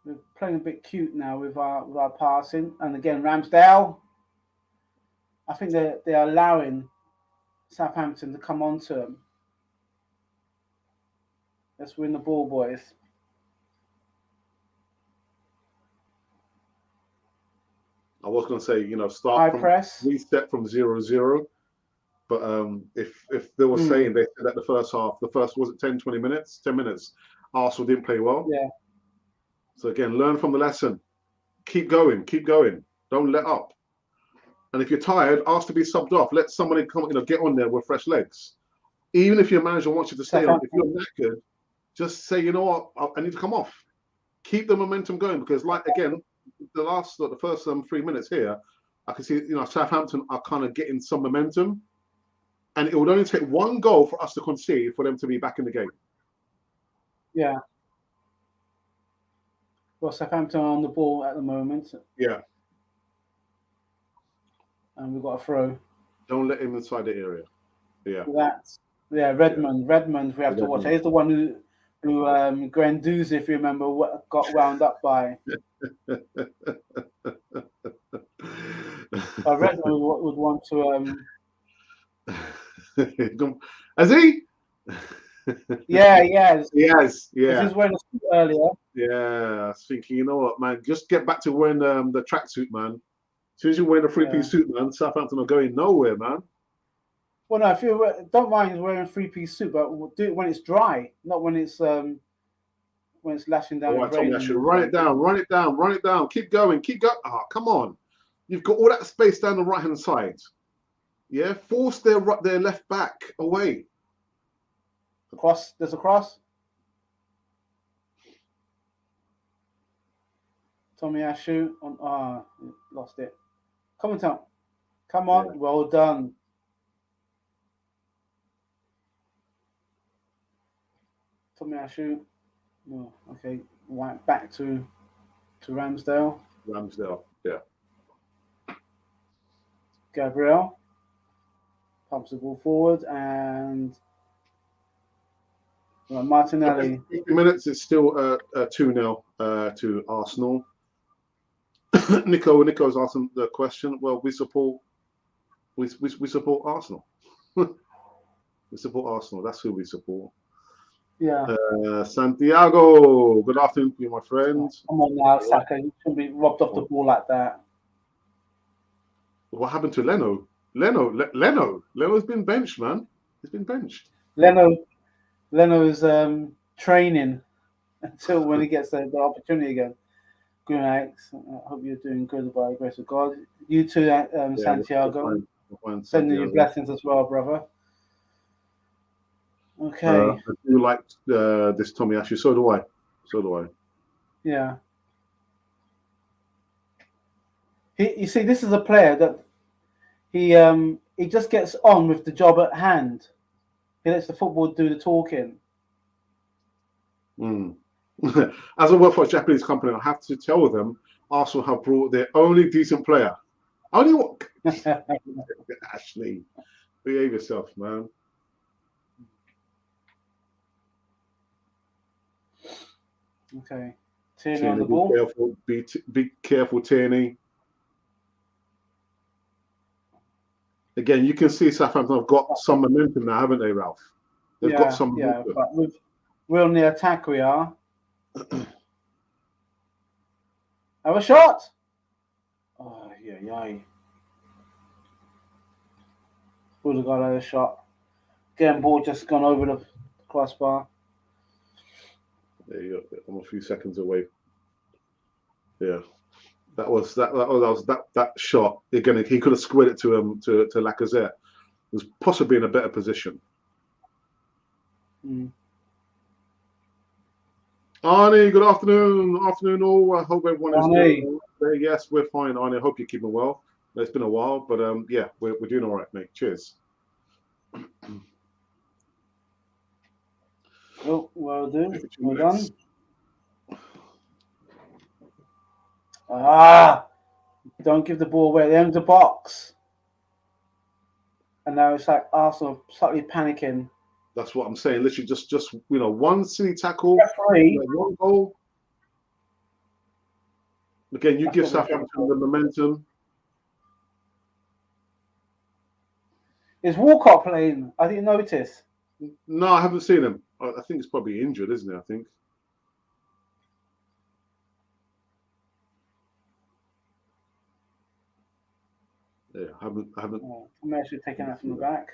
We're playing a bit cute now with our passing, and again Ramsdale. I think they're allowing Southampton to come onto them. Let's win the ball, boys. I was going to say, High start from press. reset from 0-0. But if they were saying they said that the first half, was it 10, 20 minutes? 10 minutes, Arsenal didn't play well. Yeah. So again, learn from the lesson. Keep going. Don't let up. And if you're tired, ask to be subbed off. Let somebody come, get on there with fresh legs. Even if your manager wants you to stay on, if you're knackered, just say, you know what, I need to come off. Keep the momentum going, because the first 3 minutes here, I can see, Southampton are kind of getting some momentum, and it would only take one goal for us to concede for them to be back in the game. Yeah. Well, Southampton are on the ball at the moment. Yeah. And we've got a throw. Don't let him inside the area. Yeah. Redmond. Redmond, we have to watch. He's the one who Guendouzi, if you remember, got wound up by. Redmond would want to. Has he? Yeah. Yes. Yeah. He was wearing a suit earlier. Yeah. I was thinking, you know what, man? Just get back to wearing the tracksuit, man. As soon as you wear the three-piece suit, man, Southampton are going nowhere, man. Well, no, if you don't mind wearing a three-piece suit, but we'll do it when it's dry, not when it's lashing down. All right, Tommy, I should run it down. Keep going. Oh, come on. You've got all that space down the right-hand side. Yeah, force their left back away. There's a cross. Tomiyasu on. Lost it. Come on, Tom. Come on. Yeah. Well done. Tomiyasu. No. Okay. Right back to Ramsdale. Yeah. Gabriel pumps the ball forward, and Martinelli. 50 minutes. It's still 2-0 to Arsenal. Nico's asking the question. Well, we support Arsenal. We support Arsenal. That's who we support. Yeah. Santiago, good afternoon to you, my friend. Come on now, Saka. You shouldn't be robbed off the ball like that. What happened to Leno? Leno's been benched, man. He's been benched. Leno's training until when he gets the opportunity again. Good night. I hope you're doing good by the grace of God. You too, Santiago. Sending you blessings as well, brother. Okay. I do like this Tomiyasu. So do I. Yeah. You see, this is a player that he just gets on with the job at hand. He lets the football do the talking. As I work for a Japanese company, I have to tell them Arsenal have brought their only decent player. Only one. Ashley, behave yourself, man. Okay. Tierney on the ball. Be careful, Tierney. Again, you can see Southampton have got some momentum now, haven't they, Ralph? They've got some momentum. Yeah, but we're on the attack, we are. Have a shot. Oh, yeah. Odegaard had a shot. Again, ball just gone over the crossbar. There you go. I'm a few seconds away. Yeah, that was that shot. Again, he could have squared it to Lacazette. He was possibly in a better position. Arnie, good afternoon. Afternoon all. I hope everyone is doing well. Yes, we're fine, Arnie. I hope you're keeping well. It's been a while, but yeah, we're doing all right, mate. Cheers. Well done. Well done. Don't give the ball away. They're in the box. And now it's like Arsenal slightly panicking. That's what I'm saying. Literally just one silly tackle, one goal. Again, you give Southampton the momentum. Is Walcott playing? I didn't notice. No, I haven't seen him. I think it's probably injured, isn't it? I think. Yeah, I haven't. Oh, I'm actually taking that from the back.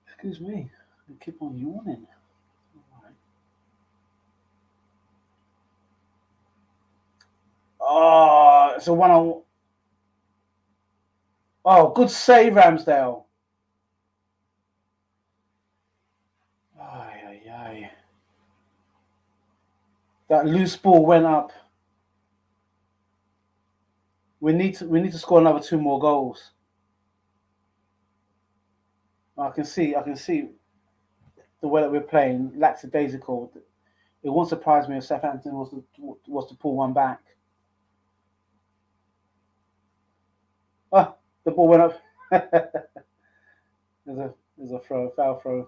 Excuse me, I keep on yawning. Oh, it's a one-on. Oh, good save, Ramsdale. Ay, ay, ay. That loose ball went up. We need to score another 2 more goals. I can see the way that we're playing, lackadaisical. It won't surprise me if Southampton was to pull one back. Ah, the ball went up. There's a throw, foul throw.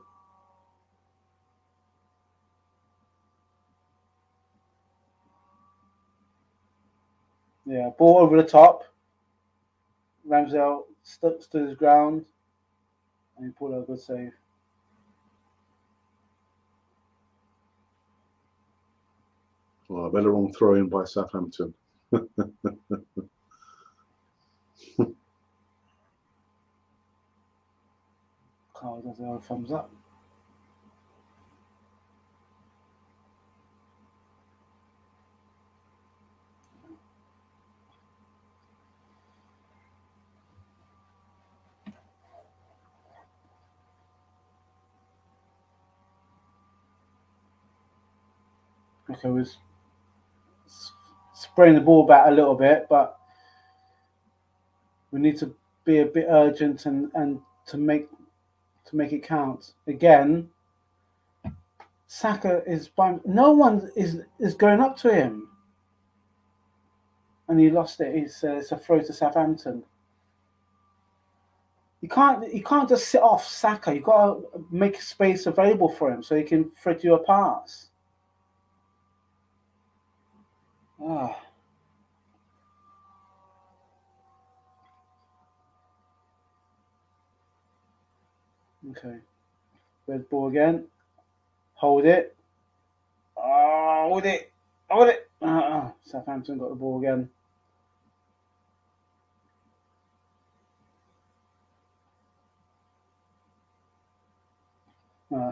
Yeah, ball over the top. Ramsdale stood his ground and he pulled out a good save. Well, better wrong throw in by Southampton. Carl doesn't have a thumbs up. Okay, we're spraying the ball back a little bit, but we need to be a bit urgent and to make it count. Again, Saka is no one is going up to him, and he lost it. It's a throw to Southampton. You can't just sit off Saka. You got to make space available for him so he can thread you a pass. Ah. Okay. Red ball again. Hold it. Oh, hold it. Hold it. Southampton got the ball again.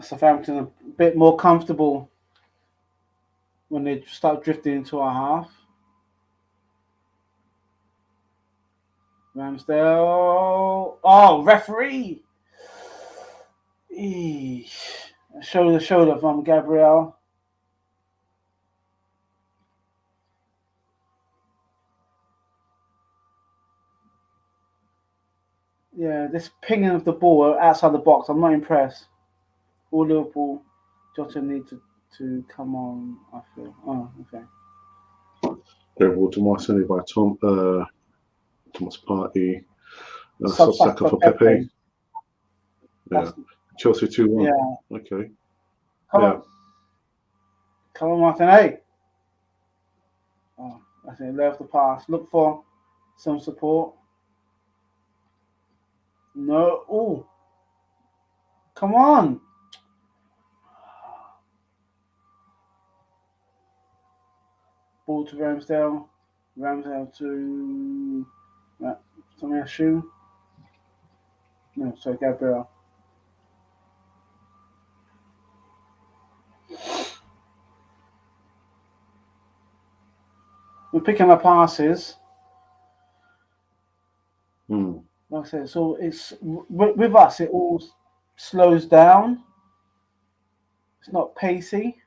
Southampton a bit more comfortable when they start drifting into our half. Ramsdale. Oh, referee. Eesh. Shoulder from Gabriel. Yeah, this pinging of the ball outside the box, I'm not impressed. All Liverpool, Jota need to come on, I feel. Oh, okay. Great ball to Martinelli by Thomas Partey. Saka for Pepe. Yeah. Chelsea 2-1. Yeah. Okay. Come on, Martinelli. Oh, I think left the pass. Look for some support. No. Oh. Come on. Ball to Ramsdale. Ramsdale to ARSSOU. No, sorry, Gabriel. We're picking up passes. Like I said, so it's with us. It all slows down. It's not pacey.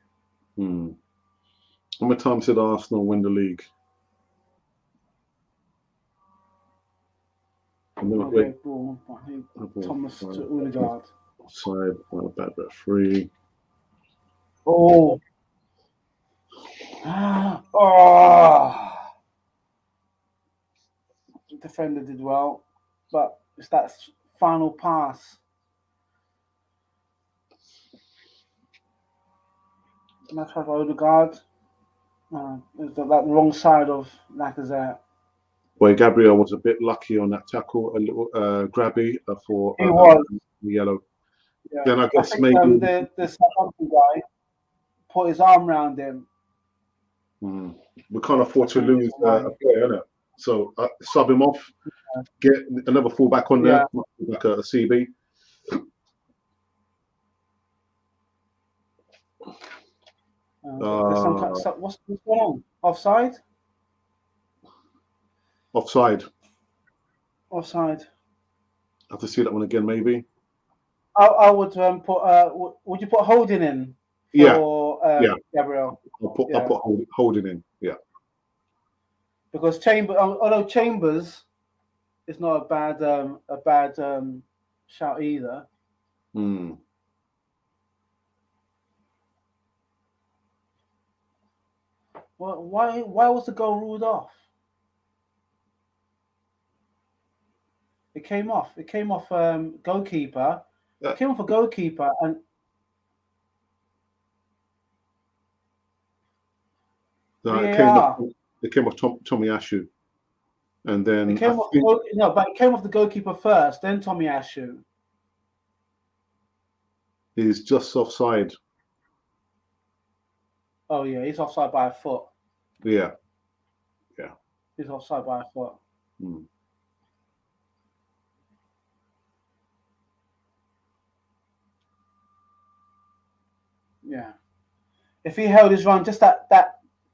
How many times did Arsenal win the league? Ball. Thomas to Odegaard. Offside, bad referee. Oh. Oh. The defender did well, but it's that final pass. Nice try by Odegaard. It's the wrong side of Lacazette. Boy, Gabriel was a bit lucky on that tackle, a little grabby for He was. the yellow. Yeah. Then I guess think, maybe the Southampton guy put his arm around him. we can't afford to lose a player, innit? So sub him off, get another fullback on there, like a CB. What's going on? Offside? Offside. Offside. I have to see that one again, maybe. I would put. Would you put Holding in for Gabriel? I'll put Holding in. Yeah. Because although Chambers is not a bad shout either. Well, why was the goal ruled off? It came off. It came off goalkeeper. It came off a goalkeeper and. No, it came off Tomiyasu, and then it came off the goalkeeper first, then Tomiyasu. He's just offside. Oh yeah, he's offside by a foot. Yeah. He's offside by a foot. Yeah. If he held his run, just that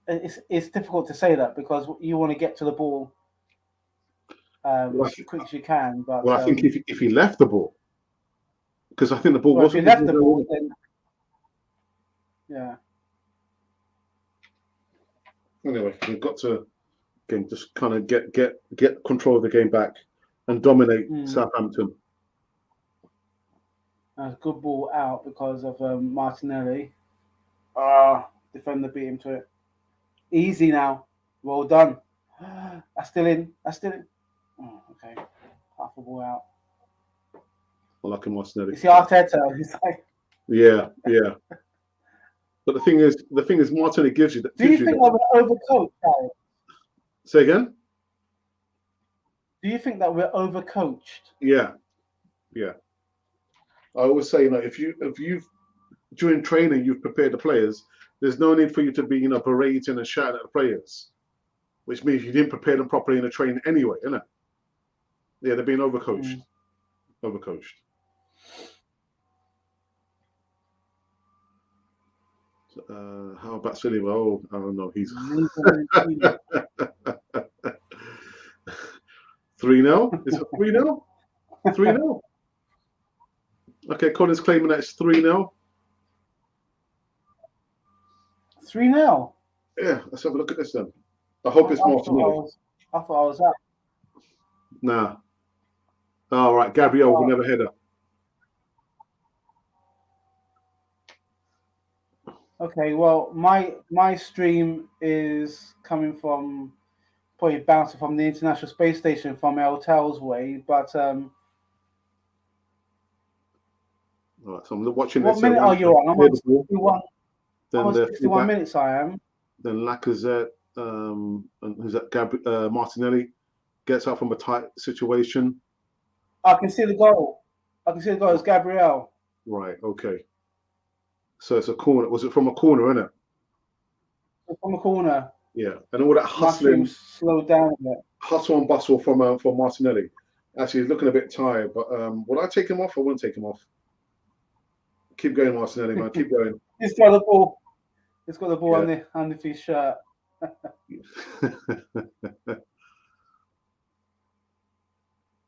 it's difficult to say that because you want to get to the ball as quick as you can. But I think if he left the ball, because I think the ball wasn't. If he left the ball, then Anyway, we've got to again just kind of get control of the game back and dominate Southampton. A good ball out because of Martinelli. Defender beat him to it. Easy now. Well done. That's still in. Oh, okay. Half a ball out. I like Martinelli. You see Arteta. He's like. Yeah. But the thing is, Martinelli gives you that. Do you think that we're overcoached, Harry? Say again. Do you think that we're overcoached? Yeah. I always say, if you've during training you've prepared the players, there's no need for you to be, berating and shouting at the players, which means you didn't prepare them properly in the training anyway, isn't it? Yeah, they're being overcoached. Overcoached. How about Silly? Oh, I don't know. He's 3-0. Is it 3-0? 3-0. Okay, Colin's claiming that it's 3-0. 3-0. Yeah, let's have a look at this then. I hope it's Martinelli. I thought I was up. Nah. All right, Gabriel will never header. Okay, well, my stream is coming from probably bouncing from the International Space Station from El Tellsway, but all right, so I'm watching what this. What minute are you on? I'm on 61. Then I'm on 61 minutes. I am. Then Lacazette, and who's that? Martinelli gets out from a tight situation. I can see the goal. It's Gabriel. Right. Okay. So it's a corner. Was it from a corner, isn't it? From a corner. Yeah, and all that hustling. Slowed down a bit. Hustle and bustle from Martinelli. Actually, he's looking a bit tired, but would I take him off? I wouldn't take him off. Keep going, Martinelli, man. Keep going. He's got the ball. He's got the ball underneath his shirt.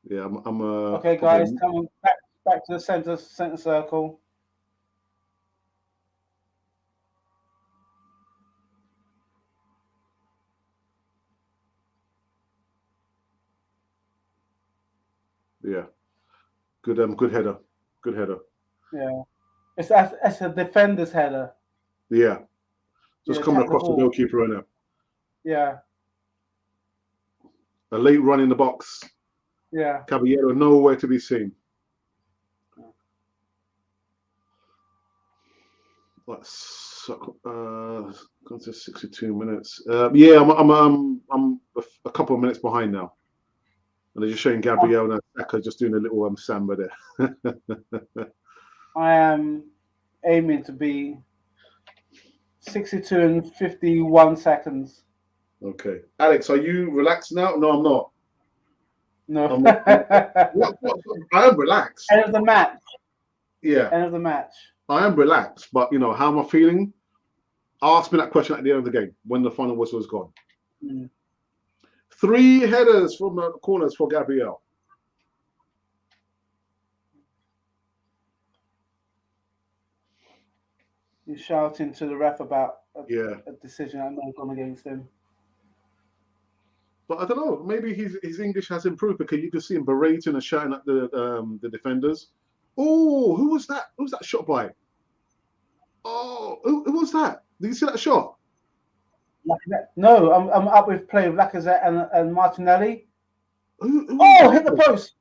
Yeah, I'm okay, guys, coming back to the center circle. Yeah, good header, good header. Yeah, it's a defender's header. Yeah, just coming across the goalkeeper right now. Yeah, a late run in the box. Yeah, Caballero nowhere to be seen. So, gone to 62 minutes. Yeah, I'm a couple of minutes behind now. And they're just showing Gabriel and Saka just doing a little samba there. I am aiming to be 62 and 51 seconds. Okay. Alex, are you relaxed now? No, I'm not. No. I'm not. I am relaxed. End of the match. Yeah. End of the match. I am relaxed, but you know, how am I feeling? Ask me that question at the end of the game when the final whistle is gone. 3 headers from the corners for Gabriel. He's shouting to the ref about a decision that may have gone against him. But I don't know. Maybe his English has improved because you can see him berating and shouting at the defenders. Oh, who was that? Who was that shot by? Oh, who was that? Did you see that shot? Lacazette. No, I'm up with play with Lacazette and Martinelli. Who hit the post.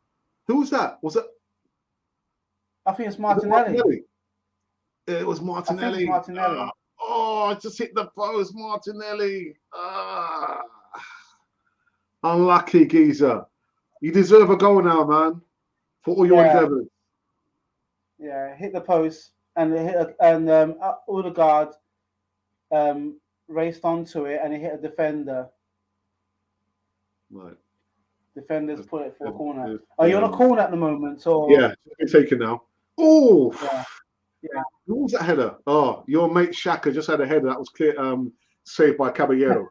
Who was that? Was it? I think it's Martinelli. It was Martinelli. I think it's Martinelli. I just hit the post, Martinelli. Unlucky geezer. You deserve a goal now, man, for all your endeavours. Yeah, hit the post and Odegaard raced onto it and he hit a defender. Right. Defenders put it for a corner. Are you on a corner at the moment? Or? Yeah, it's been taken now. Oh, yeah. Who was that header? Oh, your mate Xhaka just had a header that was clear, saved by Caballero.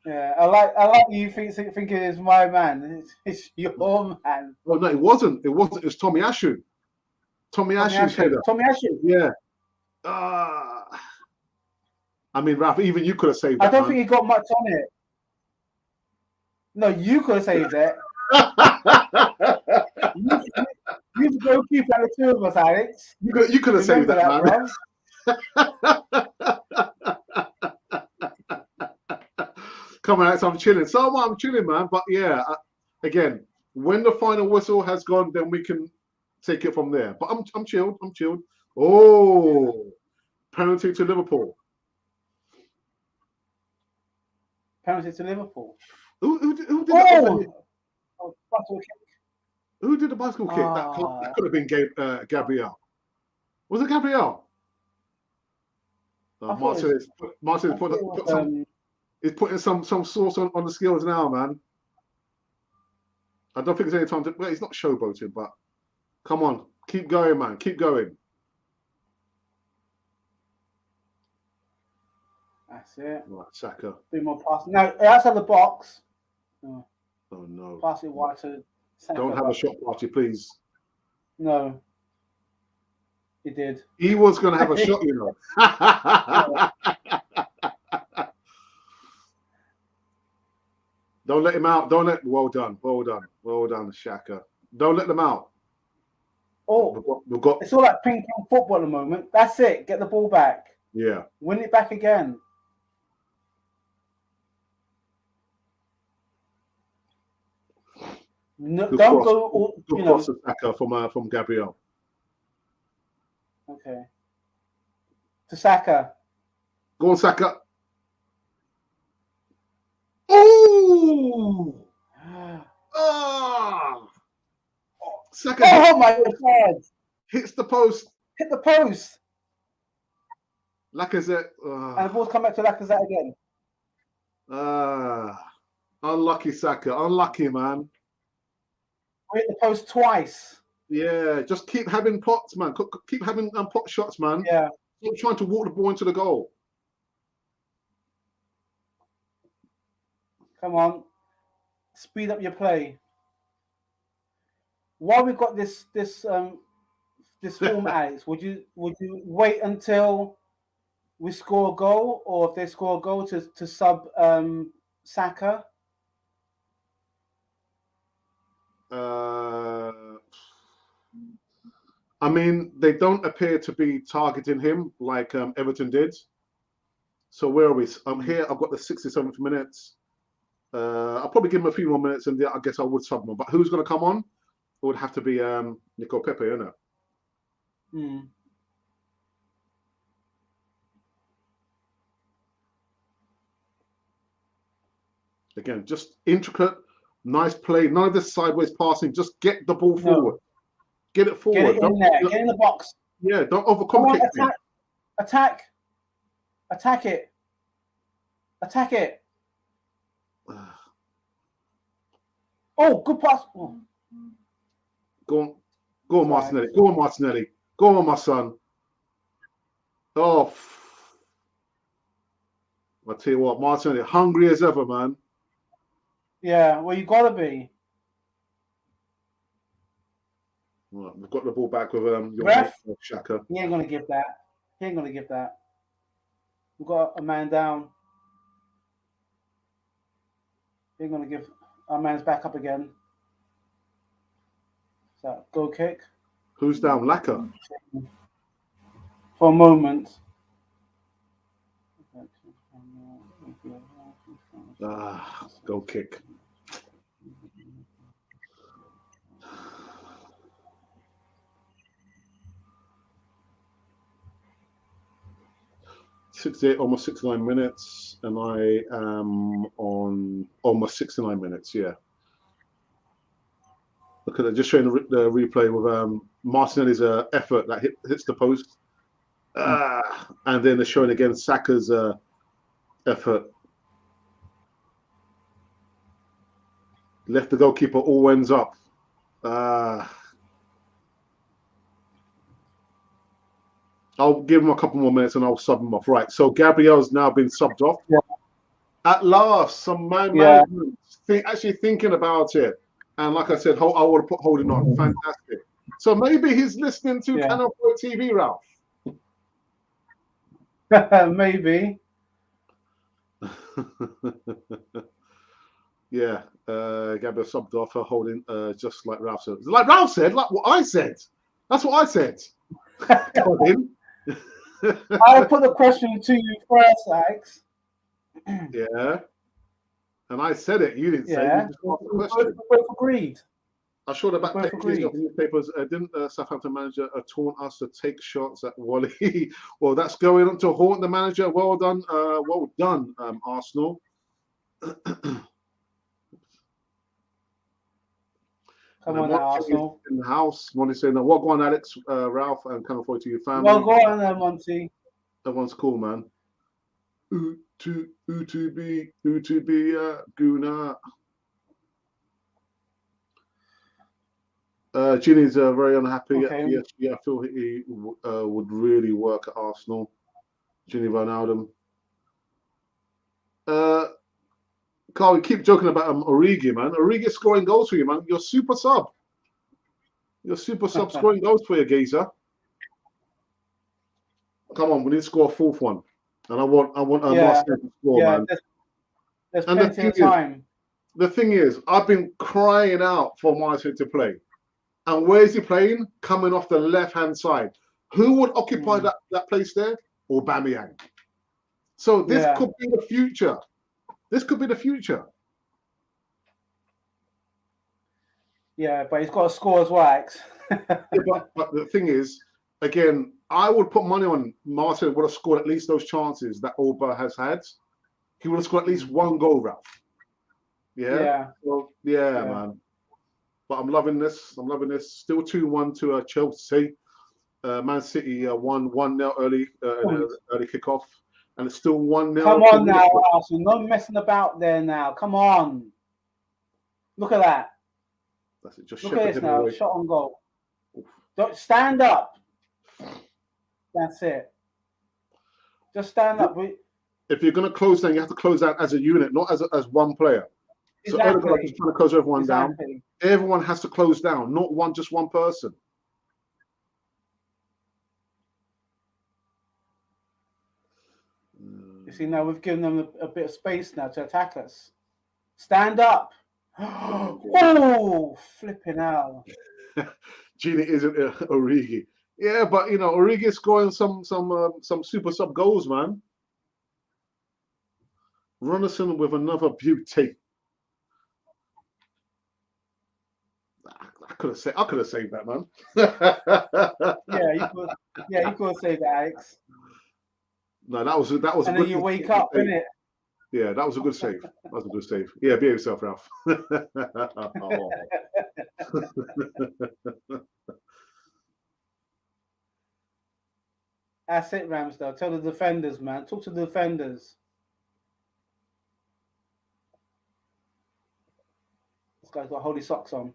Yeah, I like you thinking it's my man. It's your man. Oh no, it wasn't. It wasn't. It was Tommy Ashu. Tommy Ashu's header. Tommy Ashu. Yeah. I mean, Ralph, even you could have saved that. I don't think he got much on it. No, you could have saved it. You're the goalkeeper out of the two of us, Alex. You could have saved that, man. Come on, Alex, I'm chilling. So I'm chilling, man. But yeah, again, when the final whistle has gone, then we can take it from there. But I'm chilled. I'm chilled. Oh, penalty to Liverpool. Penalty to Liverpool. Who did Who did the bicycle kick? That could have been Gabriel. Was it Gabriel? Martin is putting some sauce on the skills now, man. I don't think there's any time to. Well, he's not showboating, but come on, keep going, man. Keep going. That's it. Right, Saka. Do more passing. No, outside the box. Oh no. Pass it wide to Saka. Don't have a shot party, please. No. He did. He was going to have a shot, you know. Don't let him out. Well done, Xhaka. Don't let them out. Oh, we've got. It's all like ping pong football at the moment. That's it. Get the ball back. Yeah. Win it back again. No, don't go. Good cross to Saka from Gabriel. Okay. To Saka. Go on, Saka. Oh! Saka. Oh my God! Hits the post. Hit the post. Lacazette. And the ball's come back to Lacazette again. Unlucky Saka. Unlucky, man. Hit the post twice. Yeah, just keep having pots, man. Keep having pot shots, man. Yeah. Stop trying to walk the ball into the goal. Come on, speed up your play. While we've got this form, Alex, would you wait until we score a goal, or if they score a goal to sub Saka? I mean, they don't appear to be targeting him like Everton did. So where are we? I'm here. I've got the 67th minutes. I'll probably give him a few more minutes, and I guess I would sub him. But who's going to come on? It would have to be Nico Pepe, isn't it? Again, just intricate, nice play. None of this sideways passing. Just get the ball forward. Get it forward. Get it in there. Get in the box. Yeah, don't overcomplicate things. Attack it. Attack it. Oh, good pass. Oh. Go on, Martinelli. Go on, Martinelli. Go on, my son. Oh, I tell you what, Martinelli, hungry as ever, man. Yeah, well, you gotta be. Right, we've got the ball back with your Ref? mate, Shaka. He ain't gonna give that. We've got a man down. He ain't gonna give. Our man's back up again. So goal kick. Who's down? Lacazette. For a moment. Goal kick. Almost 69 minutes, and I am on almost 69 minutes. Yeah. Look at it, just showing the replay with Martinelli's effort that hits the post, and then they're showing again Saka's effort. Left the goalkeeper all ends up. I'll give him a couple more minutes and I'll sub him off. Right, so Gabriel's now been subbed off. Yeah. At last, some management actually thinking about it. And like I said, I would have put holding on. Fantastic. So maybe he's listening to Canal 4 TV, Ralph. Maybe. Yeah, Gabriel subbed off her holding, just like Ralph said. Like Ralph said, like what I said. That's what I said. I'll put the question to you first, Alex. Yeah. And I said it. You didn't say it. You just asked the question. We both agreed. I'm sure the back pages of newspapers didn't Southampton manager taunt us to take shots at Wally. Well, that's going on to haunt the manager. Well done, Arsenal. Come on now, Arsenal. In the house, Monty saying, "What go on, Alex, Ralph, and come forward to your family." Well, go on there, Monty. Everyone's cool, man. U2B, Guna. Ginny's very unhappy. Okay. Yeah, I feel he would really work at Arsenal. Ginny Ronaldo. Carl, we keep joking about Origi, man. Origi scoring goals for you, man. You're super sub. You're super sub scoring goals for you, geezer. Come on, we need to score a fourth one. And I want Marcel to score, man. There's plenty of time. The thing is, I've been crying out for Marcel to play. And where is he playing? Coming off the left-hand side. Who would occupy that place there? Aubameyang. So this could be the future. This could be the future. Yeah, but he's got to score as well. but the thing is, again, I would put money on Martin would have scored at least those chances that Oba has had. He would have scored at least one goal, Ralph. Yeah. Well, man. But I'm loving this. Still 2-1 to Chelsea. Man City won 1-0 early kickoff. And it's still 1-0. Come on now, Arsenal. No messing about there now. Come on. Look at that. That's it. Just look at this now. Away. Shot on goal. Oof. Don't stand up. That's it. Just stand up. If you're going to close down, you have to close down as a unit, not as one player. Exactly. So Odegaard is trying to close everyone down. Everyone has to close down, not just one person. You see, now we've given them a bit of space now to attack us. Stand up. Oh, flipping out. Gina isn't Origi. Yeah, but you know, Origi is scoring some super sub goals, man. Runnison with another beauty. I could have saved that, man. you could have saved that, Alex. No, that was. And then you wake up, innit? Yeah, that was a good save. That was a good save. Yeah, behave yourself, Ralph. Oh. That's it, Ramsdale. Tell the defenders, man. Talk to the defenders. This guy's got holy socks on.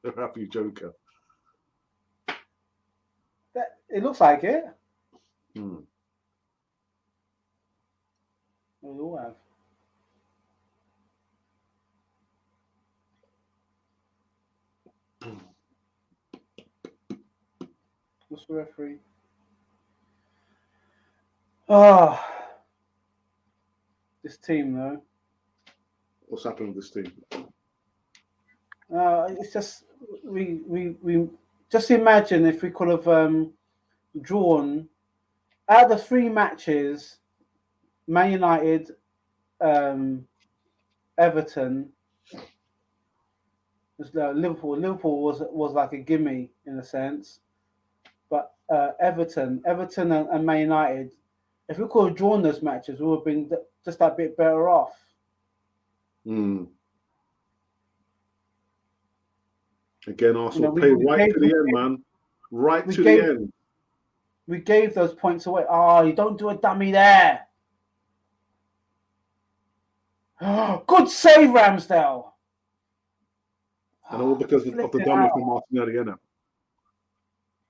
Ralph, you joker. It looks like it. Hmm. We all have. What's the referee? Oh, this team though. What's happening with this team? It's just we just imagine if we could have drawn out of the 3 matches, Man United, Everton, Liverpool. Liverpool was like a gimme in a sense, but Everton and Man United, if we could have drawn those matches, we would have been just that bit better off. Mm. Again, Arsenal play right to the end, man. Right to the end. We gave those points away. Oh, you don't do a dummy there. Good save, Ramsdale. And all because of the dummy from Martinelli, innit?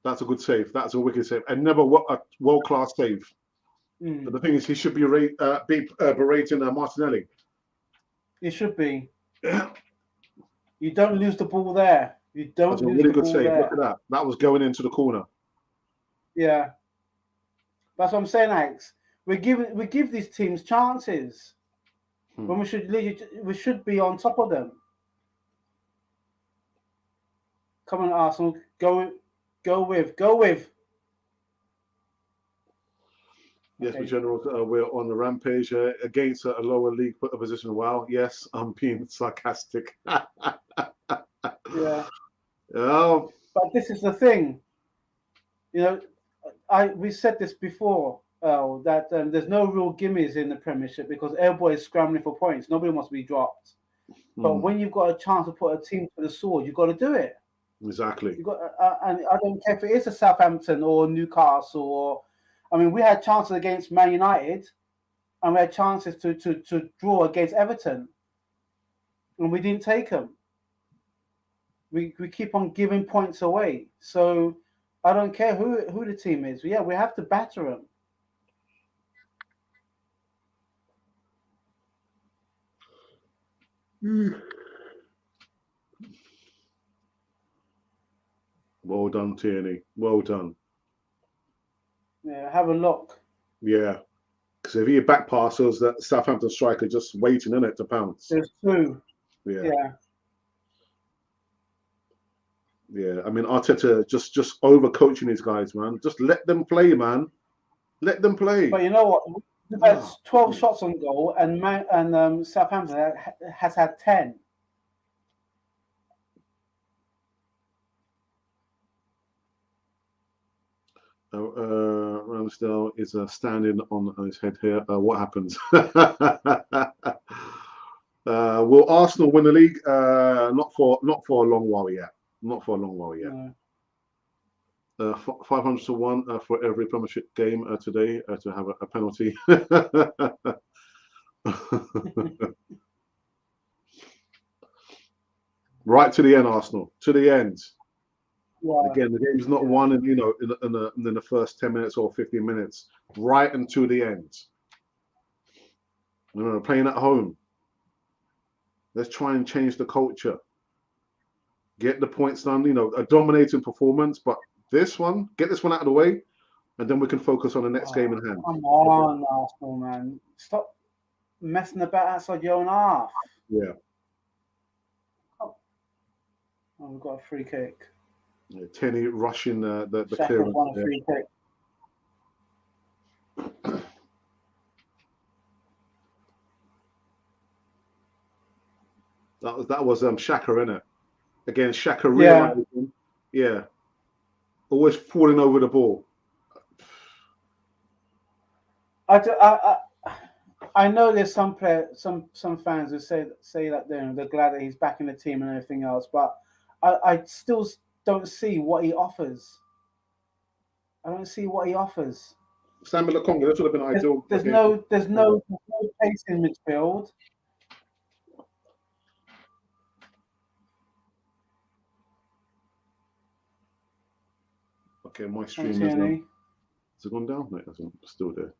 That's a good save. That's a wicked save. And never a world-class save. But the thing is, he should be berating Martinelli. He should be. You don't lose the ball there. You don't. That's a really good save. Look at that. That was going into the corner. Yeah. That's what I'm saying, Alex. We give these teams chances when we should be on top of them. Come on, Arsenal. Go with. Yes, okay. General, we're on the rampage against a lower league position. Wow, yes, I'm being sarcastic. Yeah. Oh. But this is the thing. You know, we said this before, that there's no real gimmies in the Premiership because everybody's scrambling for points. Nobody wants to be dropped. But when you've got a chance to put a team to the sword, you've got to do it. Exactly. You got, and I don't care if it is a Southampton or Newcastle or. I mean, we had chances against Man United, and we had chances to draw against Everton, and we didn't take them. We keep on giving points away. So I don't care who the team is. Yeah, we have to batter them. Well done, Tierney. Well done. Yeah, have a look. Yeah, because if he back passes, that Southampton striker just waiting in it to pounce. There's 2. Yeah. I mean, Arteta just over coaching these guys, man. Just let them play, man. Let them play. But you know what? We've had 12 shots on goal, and Southampton has had 10. Ramsdale is standing on his head here. What happens? Will Arsenal win the league? Not for a long while yet. Not for a long while yet. No. 500 to 1 for every Premiership game today to have a penalty. Right to the end, Arsenal. To the end. Yeah. Again, the game's not won, in the first 10 minutes or 15 minutes, right until the end. Playing at home. Let's try and change the culture. Get the points done. A dominating performance, but get this one out of the way, and then we can focus on the next game in hand. Come on, Arsenal, man! Stop messing about outside your own half. Yeah. Oh, we've got a free kick. Yeah, Tierney rushing the clearance. Won a free kick. That was Xhaka, innit? Again, Xhaka realizing, always falling over the ball. I know there's some fans who say that they're glad that he's back in the team and everything else, but I still don't see what he offers. I don't see what he offers. Samuel Lokonga, that would have been ideal. There's no pace in midfield. Okay, my stream has it gone down? No, it's still there.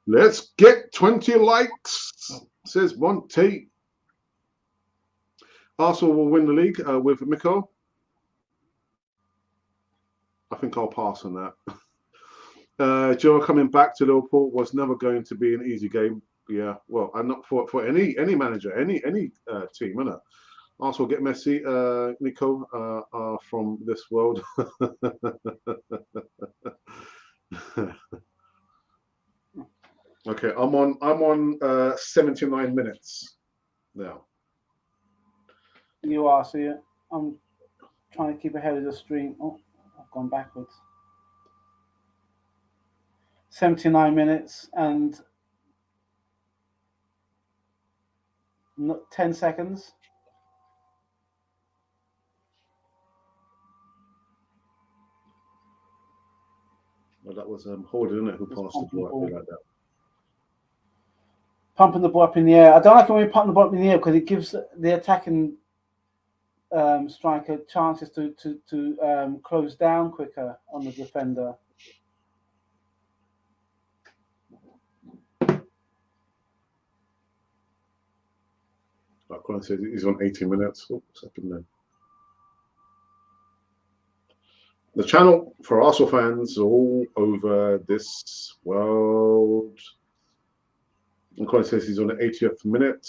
Let's get 20 likes, says Monty. Arsenal will win the league with Miko. I think I'll pass on that. Joe coming back to Liverpool was never going to be an easy game. Yeah, well, and not for any manager, any team, isn't it? Arsenal get Messi, Nico, from this world. Okay, I'm on 79 minutes now. You are, so yeah. I'm trying to keep ahead of the stream. Oh, I've gone backwards. 79 minutes and 10 seconds. Well, that was Holden, isn't it, who passed the ball up like that. Pumping the ball up in the air. I don't like it when you pump the ball up in the air because it gives the attacking striker chances to close down quicker on the defender. Like Colin said, he's on 80 minutes. Oh, second there. The channel for Arsenal fans all over this world. And Colin says he's on the 80th minute.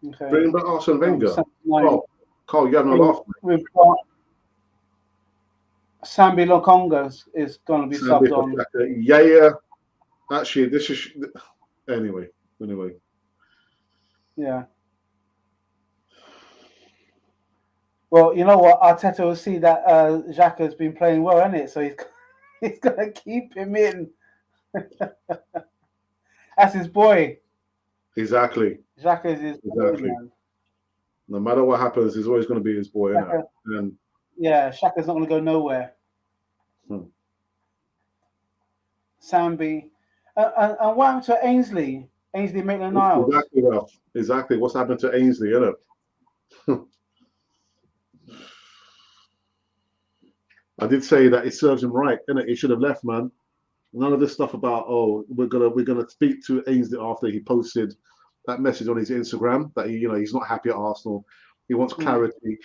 Okay. Bringing back Arsene Wenger. Carl, you having a laugh? We've got Sambi Lokonga is going to be subbed on. Yeah. Actually, this is anyway. Yeah. Well, you know what? Arteta will see that Xhaka's been playing well, isn't it? So he's going to keep him in. That's his boy. Exactly. Xhaka is his boy, man. No matter what happens, he's always going to be his boy, isn't it? And yeah, Xhaka's not going to go nowhere. Sambi. And what happened to Ainsley? Ainsley Maitland-Niles. Exactly. What's happened to Ainsley, isn't it? I did say that it serves him right, innit? He should have left, man. None of this stuff about we're gonna speak to Ainsley after he posted that message on his Instagram that he's not happy at Arsenal. He wants clarity.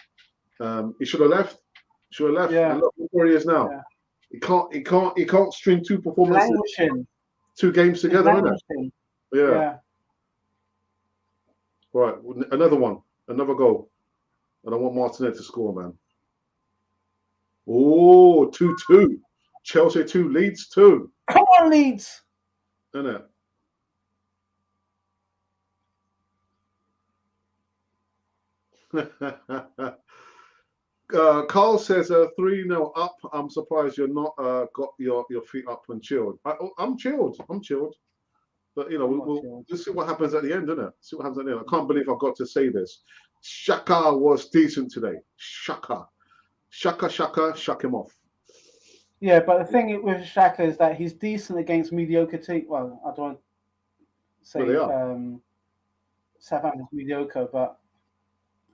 He should have left. Yeah. And look where he is now. Yeah. He can't string two performances, two games together, innit? Yeah. Right, another one, another goal, and I want Martinez to score, man. Oh, 2-2. Chelsea 2, Leeds 2. Come on, Leeds. Isn't it? Carl says 3-0 up. I'm surprised you're not got your feet up and chilled. I'm chilled. But we'll just see what happens at the end, isn't it? See what happens at the end. I can't believe I've got to say this. Shaka was decent today. Shaka, shuck him off. Yeah, but the thing with Shaka is that he's decent against mediocre teams. Well, I don't want to say Southampton's mediocre, but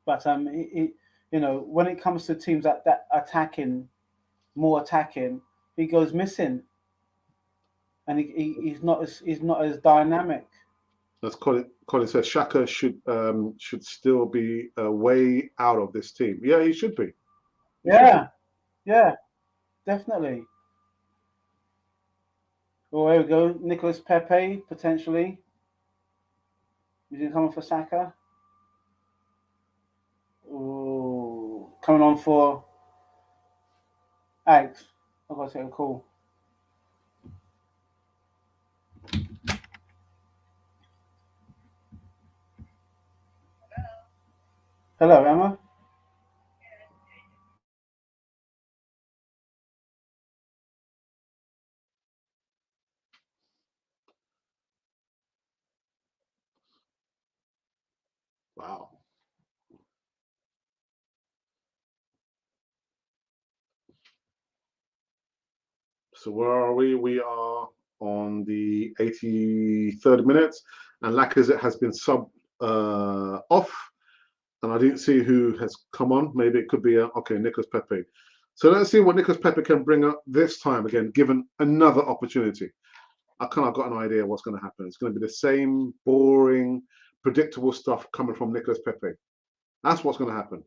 when it comes to teams that more attacking, he goes missing, and he's not as dynamic. As Colin says, Shaka should still be way out of this team. Yeah, he should be. Yeah, definitely. Well, there we go. Nicolas Pepe, potentially. Is he coming for Saka? Ooh, coming on for Alex. I've got to take a call. Hello, Emma. Wow. So where are we? We are on the 83rd minute, and Lacazette has been subbed off, and I didn't see who has come on. Maybe it could be okay, Nicolas Pepe. So let's see what Nicolas Pepe can bring up this time again, given another opportunity. I kind of got an idea what's going to happen. It's going to be the same boring, predictable stuff coming from Nicolas Pepe. That's what's going to happen.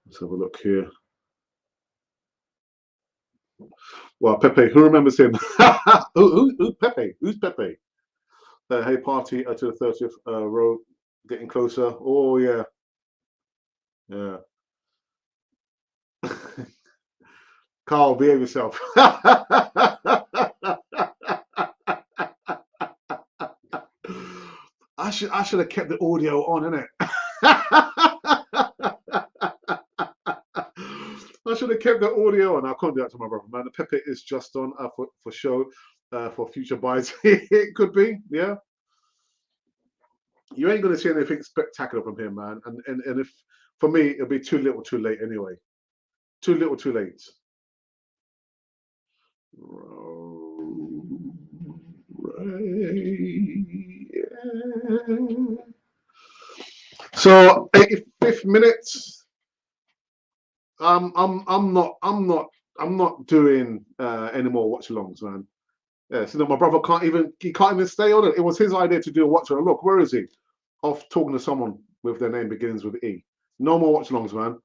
Let's have a look here. Well, Pepe, who remembers him? who Pepe? Who's Pepe? Hey, party to the 30th row, getting closer. Oh, yeah. Yeah. Carl, behave yourself. I should have kept the audio on, innit? I should have kept the audio on. I can't do that to my brother, man. The Pepe is just on for show, for future buys. It could be, yeah. You ain't going to see anything spectacular from him, man. And if, for me, it'll be too little, too late anyway. Too little, too late. So 85th minute. I'm not doing any more watch-alongs, man. Yeah, so my brother can't even stay on it. It was his idea to do a watch-along. Look, where is he? Off talking to someone with their name begins with E. No more watch-alongs, man.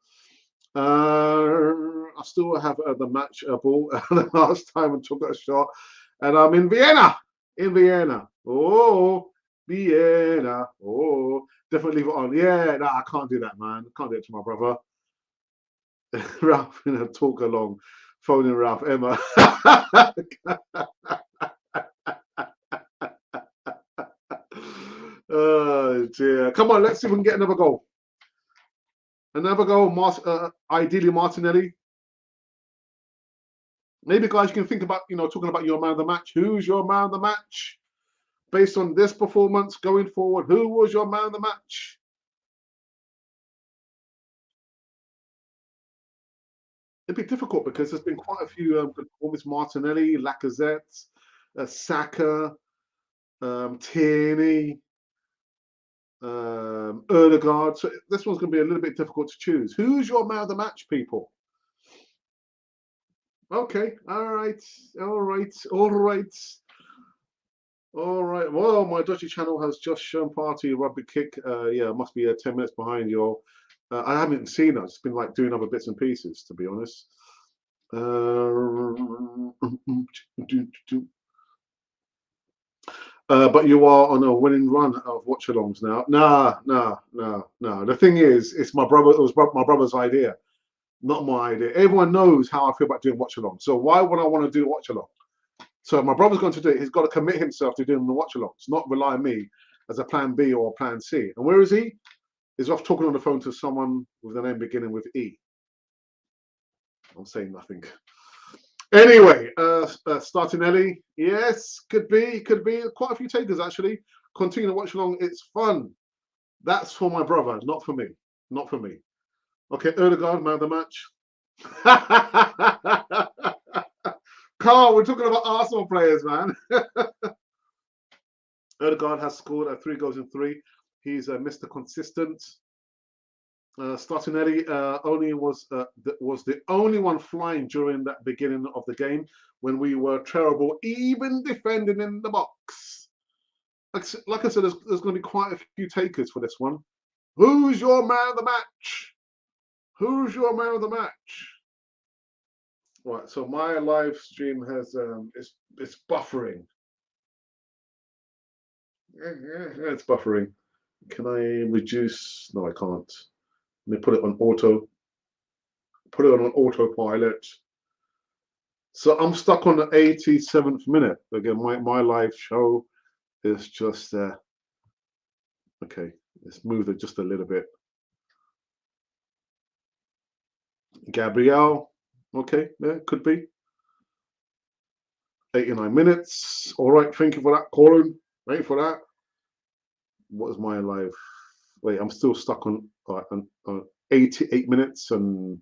I still have the match ball the last time I took a shot, and I'm in Vienna. In Vienna. Oh, Vienna. Oh, definitely leave it on. Yeah, no, I can't do that, man. I can't do it to my brother. Ralph in a talk along, phoning Ralph Emma. Oh dear! Come on, let's see if we can get another goal. Another goal. Ideally Martinelli. Maybe guys, you can think about talking about your man of the match. Who's your man of the match? Based on this performance going forward, who was your man of the match? It'd be difficult because there's been quite a few good performances. Martinelli, Lacazette, Saka, Tierney, Odegaard. So this one's going to be a little bit difficult to choose. Who's your man of the match, people? Okay, all right, all right, all right. All right. Well, my dodgy channel has just shown party rugby kick. Yeah, must be 10 minutes behind your. I haven't seen it. It's been like doing other bits and pieces, to be honest. But you are on a winning run of watch-alongs now. Nah. The thing is, it's my brother. It was my brother's idea, not my idea. Everyone knows how I feel about doing watch-along. So why would I want to do watch-along? So if my brother's going to do it, he's got to commit himself to doing the watch-alongs, not rely on me as a plan B or plan C. And where is he? He's off talking on the phone to someone with a name beginning with E. I'm saying nothing. Anyway, Startinelli, yes, could be quite a few takers actually. Continue to watch along. It's fun. That's for my brother, not for me. Not for me. Okay, Odegaard, man of the match. Carl, we're talking about Arsenal players, man. Odegaard has scored 3 goals in 3. He's Mr. Consistent. Startinelli only was the only one flying during that beginning of the game when we were terrible, even defending in the box. Like I said, there's going to be quite a few takers for this one. Who's your man of the match? Who's your man of the match? Right, so my live stream has it's buffering. Yeah, it's buffering. Can I reduce? No, I can't. Let me put it on auto. Put it on autopilot. So I'm stuck on the 87th minute. Again, my live show is just okay. Let's move it just a little bit. Gabrielle, okay, yeah, could be. 89 minutes. All right, thank you for that, Colin. Thank you for that. What is my live? Wait, I'm still stuck on 88 minutes and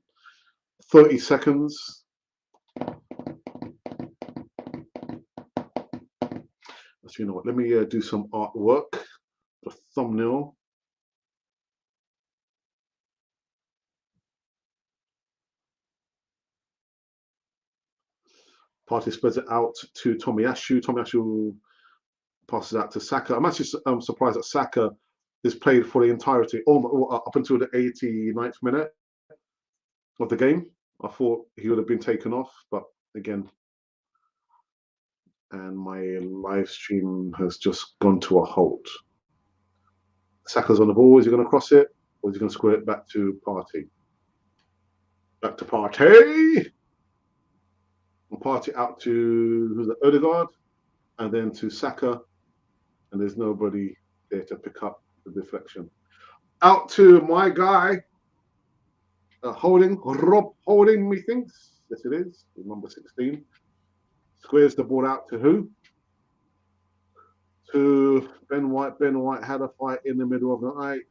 30 seconds. So you know what? Let me do some artwork. The thumbnail. Partey spreads it out to Tomiyasu. Tomiyasu passes out to Saka. I'm actually surprised that Saka is played for the entirety, up until the 89th minute of the game. I thought he would have been taken off, but again, and my live stream has just gone to a halt. Saka's on the ball. Is he going to cross it, or is he going to square it back to Partey? Back to Partey. And Partey out to who's the Odegaard, and then to Saka, and there's nobody there to pick up the deflection. Out to my guy, Rob Holding, methinks. Yes, it is. Number 16. Squares the ball out to who? To Ben White. Ben White had a fight in the middle of the night.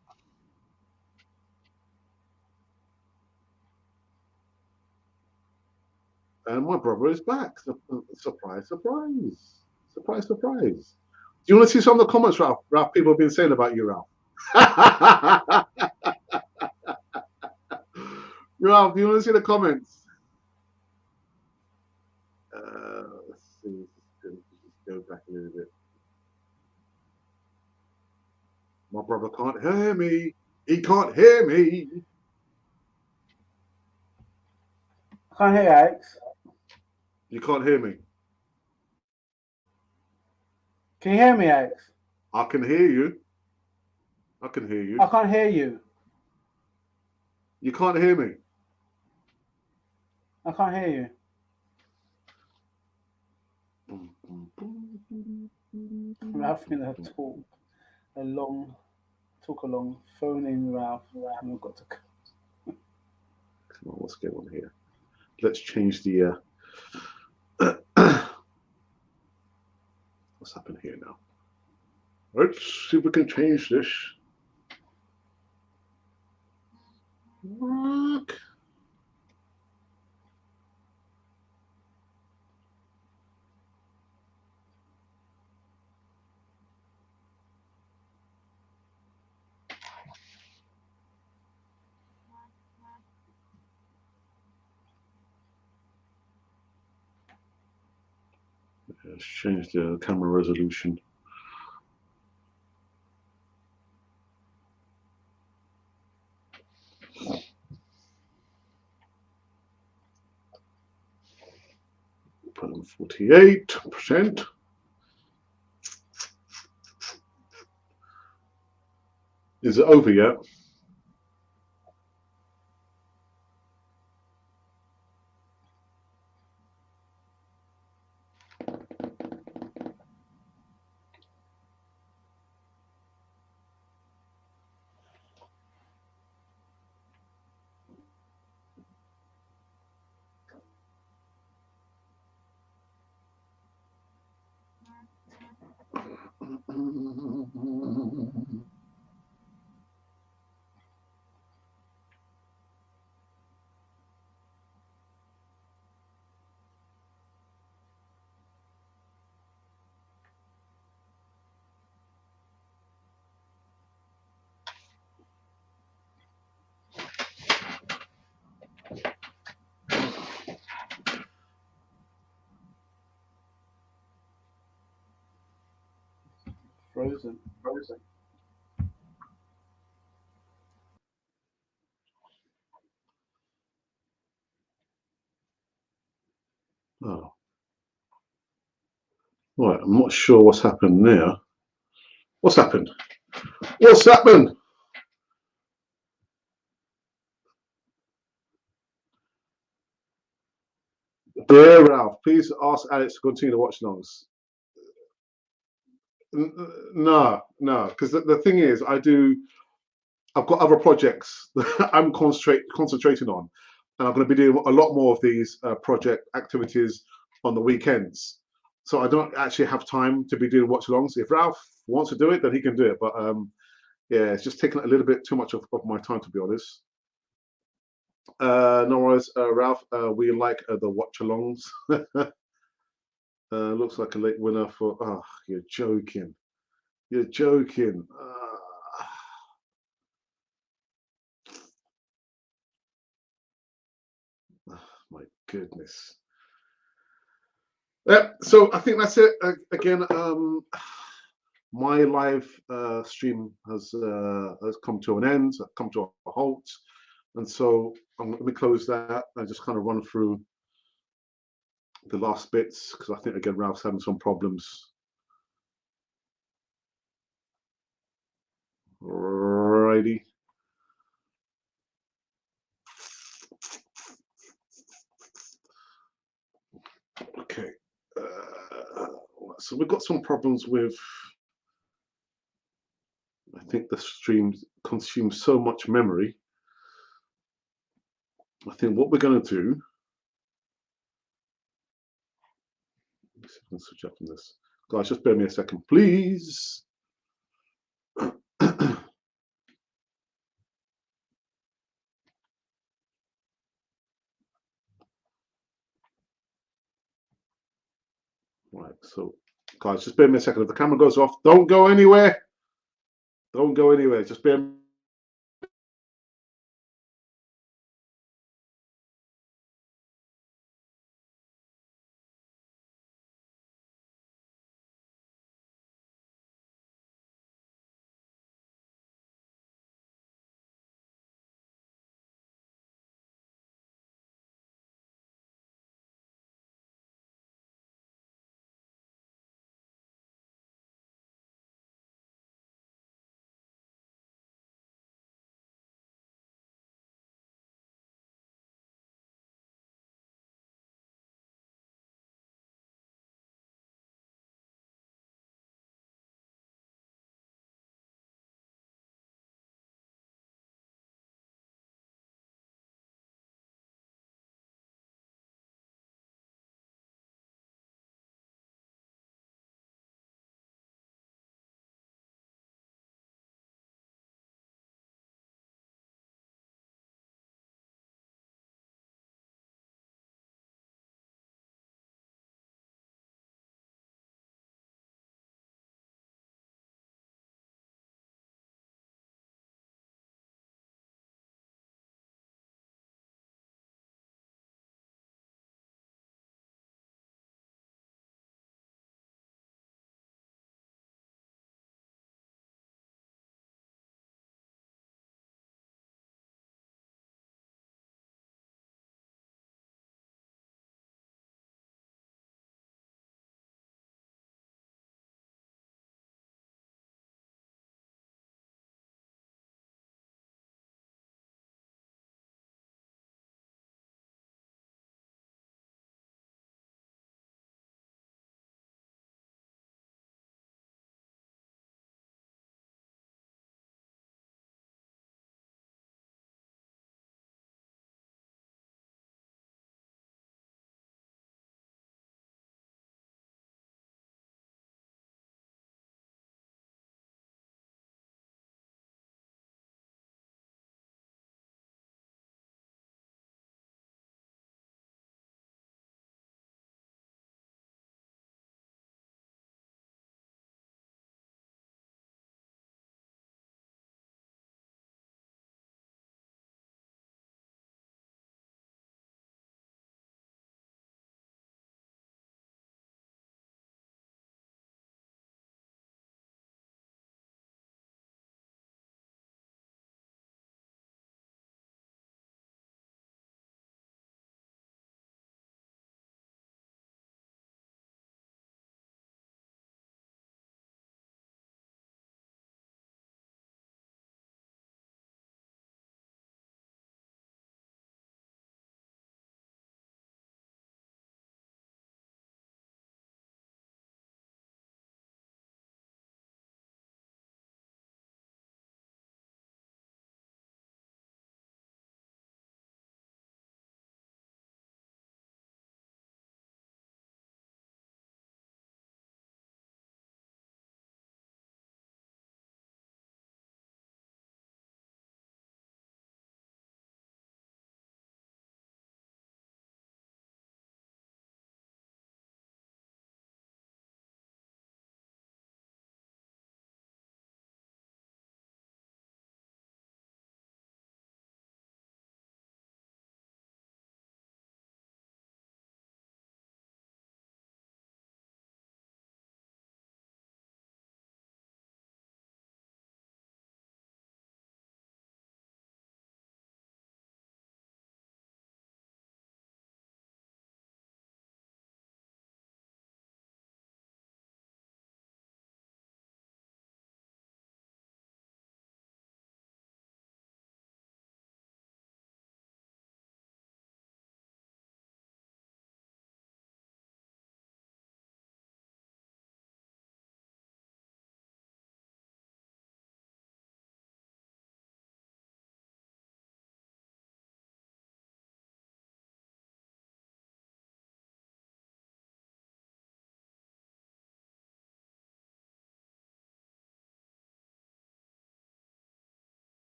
And my brother is back. Surprise, surprise. Surprise, surprise. Do you want to see some of the comments, Ralph? Ralph, people have been saying about you, Ralph. Ralph, do you want to see the comments? Let's see. Let's go back a little bit. My brother can't hear me. He can't hear me. I can't hear you, Alex. You can't hear me. Can you hear me, Alex? I can hear you. I can hear you. I can't hear you. You can't hear me. I can't hear you. Ralph gonna talk along, phoning Ralph. I've got to. Come on, what's going on here? Let's change the. What's happened here now? Let's see if we can change this. Look. Let's change the camera resolution. Put on 48%. Is it over yet? Frozen. Oh. Right, I'm not sure what's happened there. What's happened? What's happened? Dear Ralph, please ask Alex to continue the watch longs. No, because the thing is, I've got other projects that I'm concentrating on, and I'm going to be doing a lot more of these project activities on the weekends. So I don't actually have time to be doing watch alongs. If Ralph wants to do it, then he can do it. But yeah, it's just taking a little bit too much of my time, to be honest. No worries, Ralph. We like the watch alongs. Looks like a late winner for. Oh, you're joking. You're joking. Oh, my goodness. Yeah, so I think that's it. Again, my live stream has come to an end, come to a halt, and so let me close that and just kind of run through the last bits because I think again Ralph's having some problems. Righty. Okay. So we've got some problems with. I think the stream consumes so much memory. I think what we're going to do. Let's see if I can switch up on this. Guys, just bear me a second, please. Right, so guys, just bear me a second. If the camera goes off, don't go anywhere. Don't go anywhere. Just bear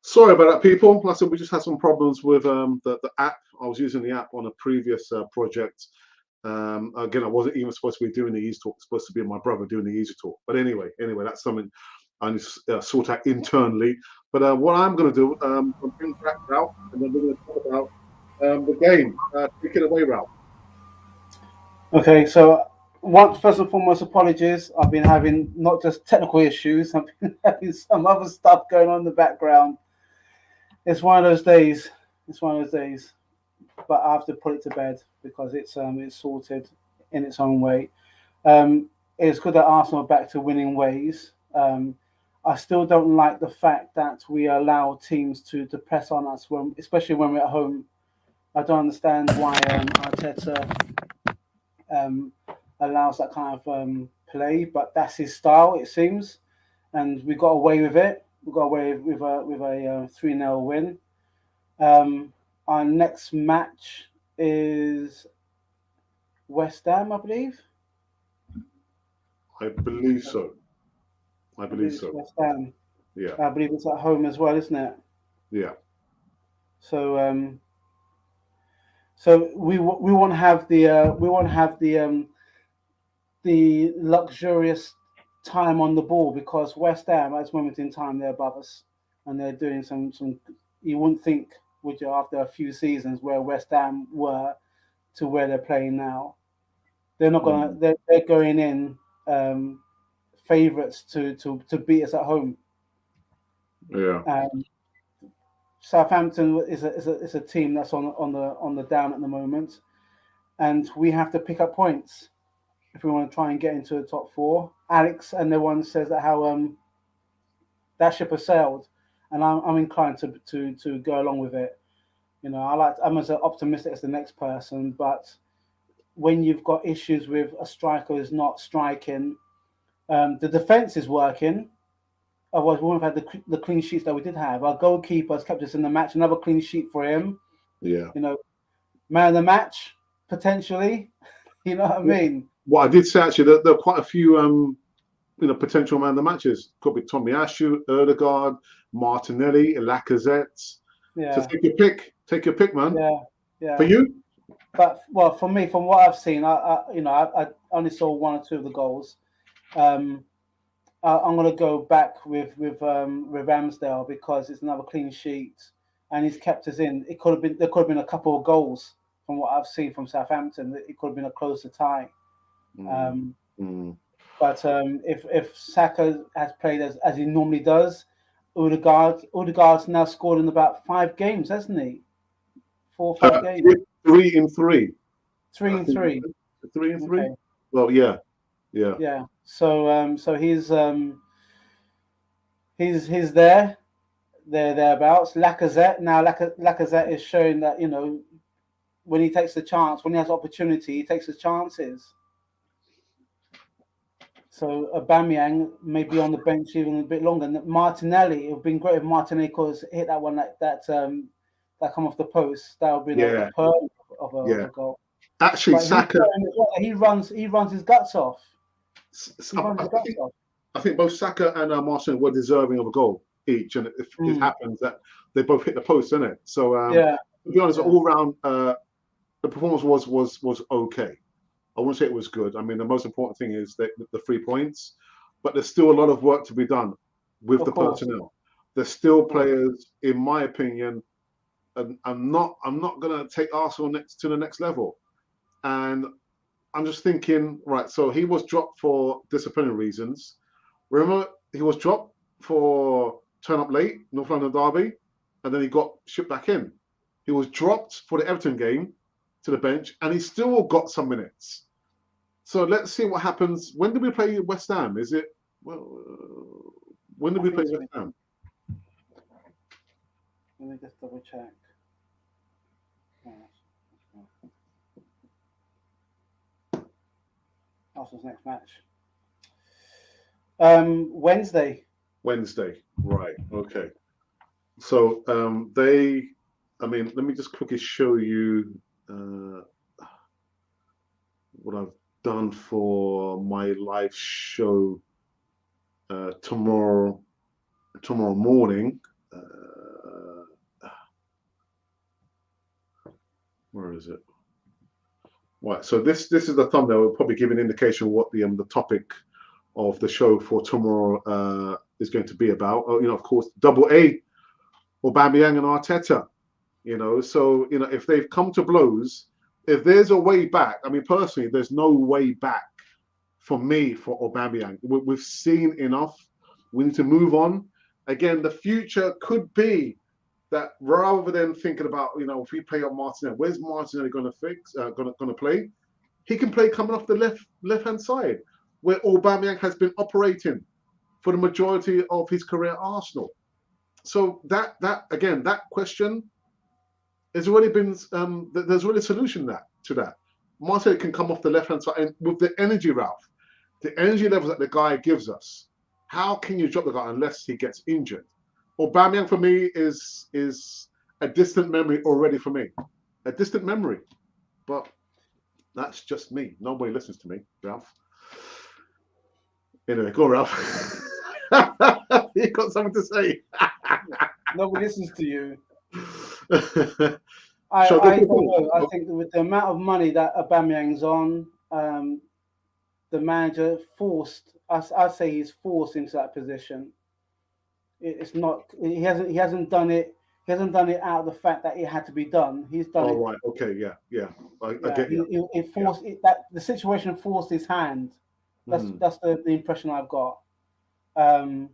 Sorry about that, people. Like I said, we just had some problems with the app. I was using the app on a previous project. Again, I wasn't even supposed to be doing the Easy Talk. It's supposed to be my brother doing the Easy Talk. But anyway, that's something I need to sort out internally. But what I'm going to do, I'm bring back Ralph, and then we're going to talk about the game. Take it away, Ralph. Okay, so first and foremost, apologies. I've been having not just technical issues, I've been having some other stuff going on in the background. It's one of those days. It's one of those days. But I have to put it to bed because it's sorted in its own way. It's good that Arsenal are back to winning ways. I still don't like the fact that we allow teams to press on us, especially when we're at home. I don't understand why Arteta allows that kind of play, but that's his style, it seems, and we got away with it. We got away with a 3-0 win. Our next match is West Ham, I believe. I believe so. I believe so. West Ham. Yeah. I believe it's at home as well, isn't it? Yeah. So so we won't have the luxurious time on the ball because West Ham at this moment in time they're above us and they're doing some. You wouldn't think, would you, after a few seasons where West Ham were to where they're playing now, they're not gonna. They're going in favourites to beat us at home. Yeah. Southampton is a team that's on the down at the moment, and we have to pick up points if we want to try and get into the top four. Alex and the one says that how that ship has sailed, and I'm inclined to go along with it. You know, I'm as optimistic as the next person, but when you've got issues with a striker who's not striking, the defense is working. Otherwise, we wouldn't have had the clean sheets that we did have. Our goalkeeper has kept us in the match. Another clean sheet for him. Yeah. You know, man of the match potentially. You know what I mean? Well, I did say actually there are quite a few potential man of the matches. Could be Tommy ARSSOU, Odegaard, Martinelli, Lacazette. Yeah. So take your pick. Take your pick, man. Yeah. Yeah. For you? But well, for me, from what I've seen, I only saw one or two of the goals. I'm going to go back with Ramsdale because it's another clean sheet, and he's kept us in. There could have been a couple of goals from what I've seen from Southampton. It could have been a closer tie. But if Saka has played as he normally does, Odegaard's now scored in about 5 games, hasn't he? 4 or 5 games. 3 in 3. 3 in 3. 3 in 3. Okay. Well, yeah. Yeah. So he's there, thereabouts. Lacazette now. Lacazette is showing that when he takes the chance, when he has opportunity, he takes his chances. So Aubameyang may be on the bench even a bit longer. And Martinelli, it would have been great if Martinelli could hit that one that come off the post. That would be a pearl of a goal. Actually, but Saka. He runs his guts off. I think both Saka and Martial were deserving of a goal each, and if it happens that they both hit the post, isn't it? So to be honest, all round the performance was okay. I wouldn't say it was good. I mean, the most important thing is the 3 points, but there's still a lot of work to be done with the personnel. There's still players, in my opinion, and I'm not going to take Arsenal to the next level, and I'm just thinking, right, so he was dropped for disciplinary reasons. Remember, he was dropped for turn up late, North London derby, and then he got shipped back in. He was dropped for the Everton game to the bench, and he still got some minutes. So let's see what happens. When do we play West Ham? Is it, when do we play West Ham? Let me just double check. Arsenal's next match. Wednesday. Wednesday, right? Okay. So let me just quickly show you what I've done for my live show tomorrow morning. Where is it? Right. So this is the thumbnail. We'll probably give an indication of what the topic of the show for tomorrow is going to be about. Of course, double A, Aubameyang and Arteta. So if they've come to blows, if there's a way back, I mean, personally, there's no way back for me for Aubameyang. We've seen enough. We need to move on. Again, the future could be that rather than thinking about, if we play on Martinelli, where's Martinelli going to play? He can play coming off the left-hand side, where Aubameyang has been operating for the majority of his career at Arsenal. So that question has already been, there's already a solution to that. Martinelli can come off the left-hand side, and with the energy, Ralph, the energy levels that the guy gives us, how can you drop the guy unless he gets injured? Aubameyang for me is a distant memory already for me, a distant memory. But that's just me. Nobody listens to me, Ralph. Anyway, go, Ralph. You got something to say? Nobody listens to you. I don't know. I think with the amount of money that Aubameyang's on, the manager forced. I'd say he's forced into that position. It's not. He hasn't done it. He hasn't done it out of the fact that it had to be done. He's done it. Oh, right. Okay. Yeah. I get you. It forced it, that the situation forced his hand. That's the impression I've got. I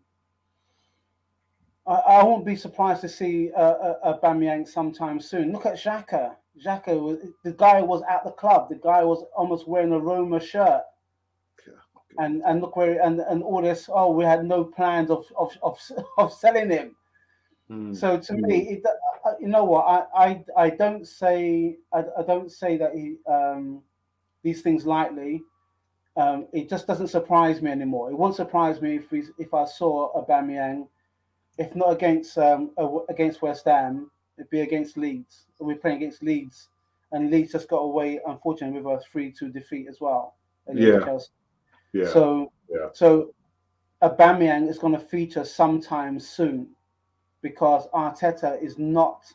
won't be surprised to see Aubameyang sometime soon. Look at Xhaka. The guy was at the club. The guy was almost wearing a Roma shirt. And look where and all this. Oh, we had no plans of selling him. So to me, you know what? I don't say that he these things lightly. It just doesn't surprise me anymore. It won't surprise me if I saw Aubameyang, if not against West Ham, it'd be against Leeds. We're playing against Leeds, and Leeds just got away, unfortunately, with a 3-2 defeat as well against Chelsea. Yeah. So Aubameyang is going to feature sometime soon, because Arteta is not.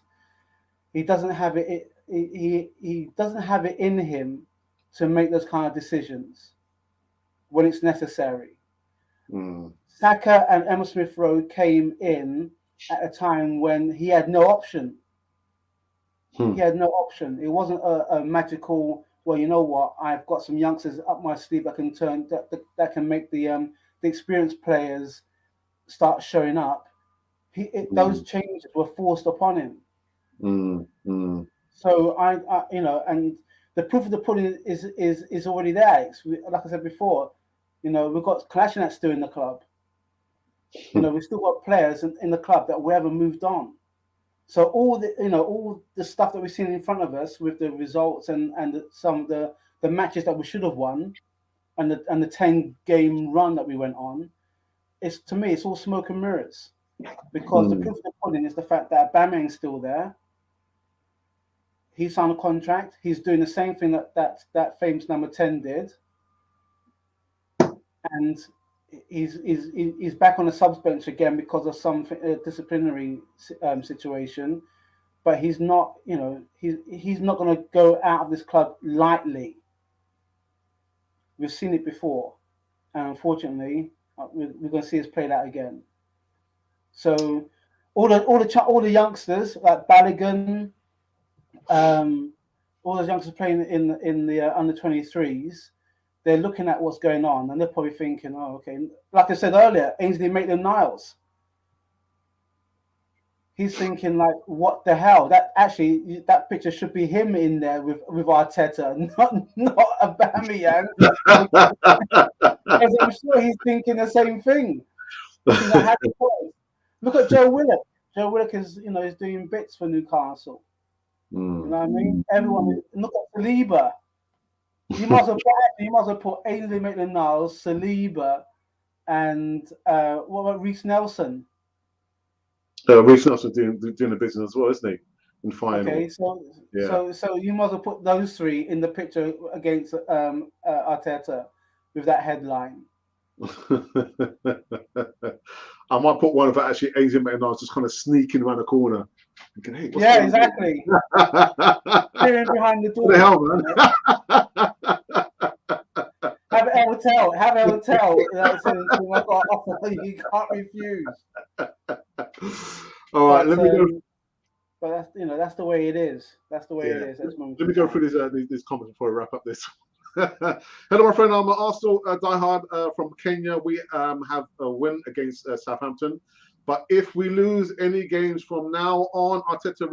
He doesn't have it. He doesn't have it in him to make those kind of decisions when it's necessary. Saka and Emma Smith-Rowe came in at a time when he had no option. He had no option. It wasn't a magical. Well, you know what? I've got some youngsters up my sleeve that can that can make the experienced players start showing up. Those changes were forced upon him. So I and the proof of the pudding is already there. Like I said before, we've got Kolasinac still in the club. We've still got players in the club that we haven't moved on. So all the stuff that we've seen in front of us with the results and some of the matches that we should have won, and the 10-game run that we went on, to me it's all smoke and mirrors, because the proof of the pudding is the fact that Aubameyang's still there. He signed a contract. He's doing the same thing that famous number 10 did, and he's back on the subs bench again because of some disciplinary situation. But he's not, he's not going to go out of this club lightly. We've seen it before, and unfortunately, we're going to see this played out again. So, all the youngsters like Balogun, all those youngsters playing in the under 23s, they're looking at what's going on, and they're probably thinking, "Oh, okay." Like I said earlier, Ainsley Maitland-Niles. He's thinking like, "What the hell?" That picture should be him in there with Arteta, not Aubameyang. Because I'm sure he's thinking the same thing. Look at Joe Willock. Joe Willock is doing bits for Newcastle. You know what I mean? Everyone, look at Saliba. You must have put Ainsley Maitland-Niles, Saliba, and what about Reece Nelson? Reece Nelson doing the business as well, isn't he? In final. Okay, so you must have put those three in the picture against Arteta with that headline. I might put one of actually Ainsley Maitland-Niles just kind of sneaking around the corner Thinking, hey, what's Yeah, going exactly. on? Peering behind the door. What the hell, man? Have a hotel. Have a hotel. Saying to him, I've got an offer you can't refuse. All right, But, let me go. but that's, you know, that's the way it is. That's the way it is. Let me go through these comments before I wrap up this. Hello, my friend. I'm an Arsenal diehard from Kenya. We have a win against Southampton, but if we lose any games from now on, Arteta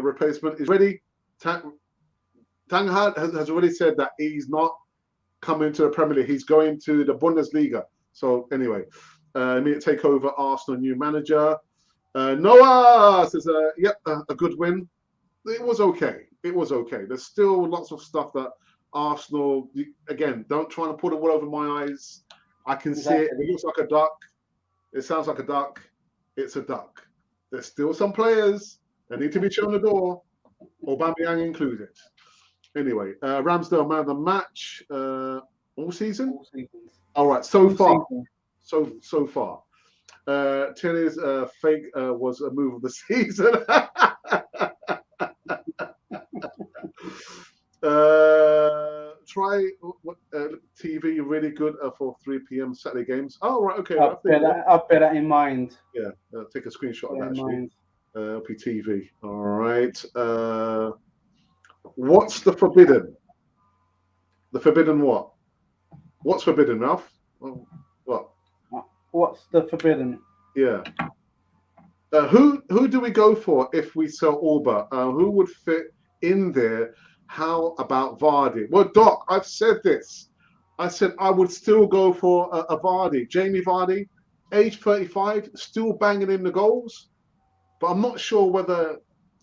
replacement is ready. Tanghad has already said that he's not coming to the Premier League. He's going to the Bundesliga. So anyway, immediate takeover, Arsenal new manager. Noah says, yep, a good win. It was okay. It was okay. There's still lots of stuff that Arsenal, again, don't try to put it all over my eyes. I can see it. It looks like a duck. It sounds like a duck. It's a duck. There's still some players that need to be shown the door, Aubameyang included. Anyway, Ramsdale man of the match all season? All seasons. All right, so All far. season. So far. Tierney's fake was a move of the season. Try TV really good for 3 p.m. Saturday games. Oh, right, okay. I'll bear that in mind. Yeah, take a screenshot of that actually. LPTV. All right. What's the forbidden? The forbidden what? What's forbidden, Ralph? What? What's the forbidden? Yeah. Who do we go for if we sell Auba? Who would fit in there? How about Vardy? Well, Doc, I've said this. I said I would still go for a Vardy. Jamie Vardy, age 35, still banging in the goals. But I'm not sure whether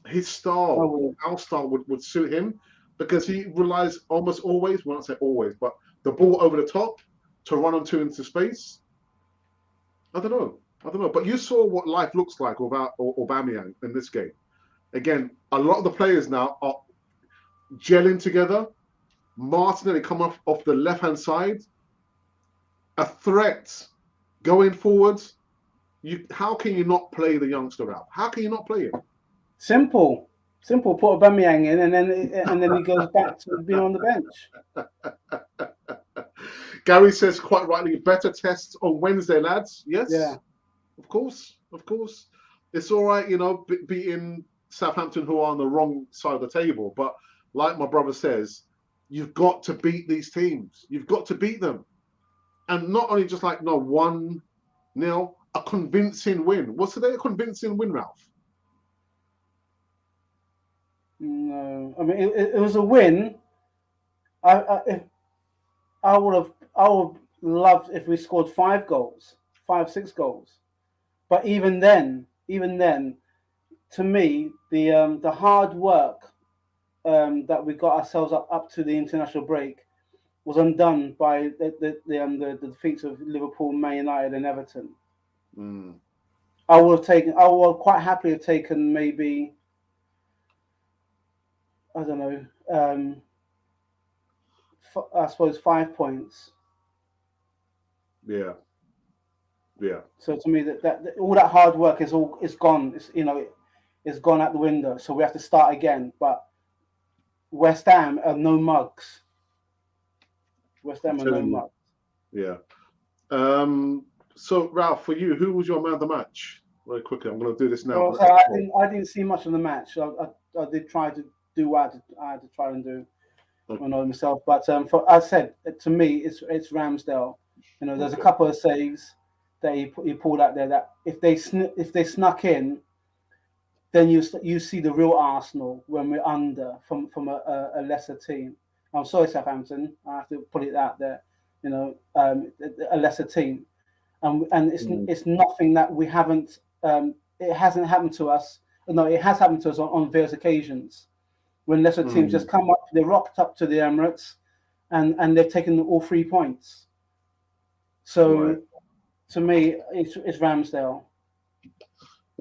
his style, our style, would suit him, because he relies almost always, well, not say always, but the ball over the top to run onto into space. I don't know. But you saw what life looks like without Aubameyang in this game. Again, a lot of the players now are gelling together. Martinelli come off the left-hand side. A threat going forwards. How can you not play the youngster out? How can you not play him? Simple. Put Aubameyang in, and then he goes back to being on the bench. Gary says quite rightly, better tests on Wednesday, lads. Yes. Yeah. Of course. It's all right, beating Southampton, who are on the wrong side of the table. But like my brother says, you've got to beat these teams. You've got to beat them. And not only just 1-0, a convincing win. Was today a convincing win, Ralph? No, I mean it was a win. I would love if we scored 5 goals, 5-6 goals. But even then, to me, the hard work that we got ourselves up to the international break was undone by the defeats of Liverpool, Man United, and Everton. Mm. I would quite happily have taken maybe, I don't know, I suppose 5 points. Yeah. So to me, that all that hard work is gone. It's gone out the window. So we have to start again. But West Ham are no mugs. Yeah. So Ralph, for you, who was your man of the match? Very quickly, I'm going to do this now. Well, so I didn't see much of the match. I did try to do what I had to try and do. Okay. I know myself, but I said, to me, it's Ramsdale. There's a couple of saves that he pulled out there that if they snuck in, then you see the real Arsenal when we're under from a lesser team. I'm sorry, Southampton. I have to put it out there. A lesser team, and it's nothing that we haven't. It hasn't happened to us. No, it has happened to us on various occasions when lesser teams just come up. They rocked up to the Emirates, and they've taken all 3 points. So, to me, it's Ramsdale.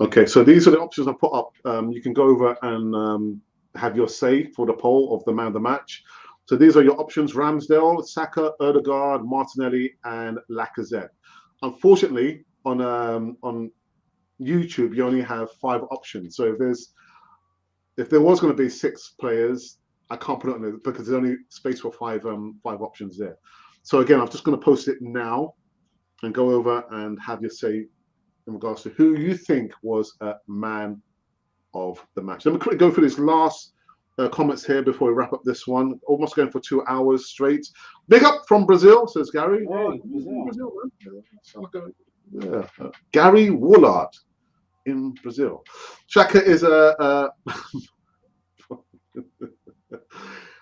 Okay, so these are the options I put up. You can go over and have your say for the poll of the man of the match. So these are your options: Ramsdale, Saka, Odegaard, Martinelli, and Lacazette. Unfortunately, on YouTube, you only have 5 options. So if there was going to be 6 players, I can't put it on it because there's only space for 5 options there. So again, I'm just going to post it now and go over and have you say in regards to who you think was a man of the match. Let me quickly go through this last comments here before we wrap up this one. Almost going for 2 hours straight. Big up from Brazil, says Gary. Hey, Brazil, man. Yeah. Gary Woolard in Brazil. Shaka is a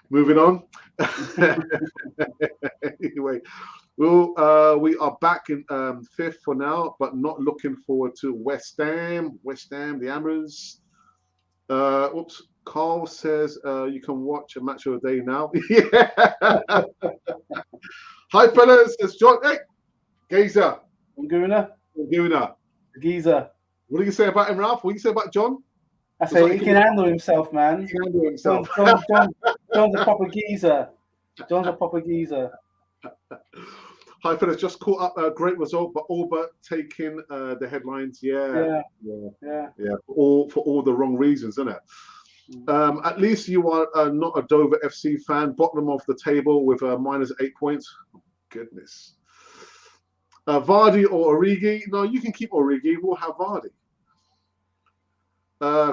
moving on. Anyway, we are back in 5th for now, but not looking forward to West Ham, the Hammers. Oops, Carl says you can watch a match of the day now. Yeah. Hi, fellas. It's John. Hey, Gazer. Nguna. Giza. What do you say about him, Ralph? What do you say about John? I say he can handle himself, man. He can handle himself. John's a proper geezer. Hi, fellas. Just caught up a great result, but all but taking the headlines. Yeah. For all the wrong reasons, isn't it? At least you are not a Dover FC fan. Bottom of the table with minus 8 points. Oh, goodness. Vardy or Origi? No, you can keep Origi. We'll have Vardy.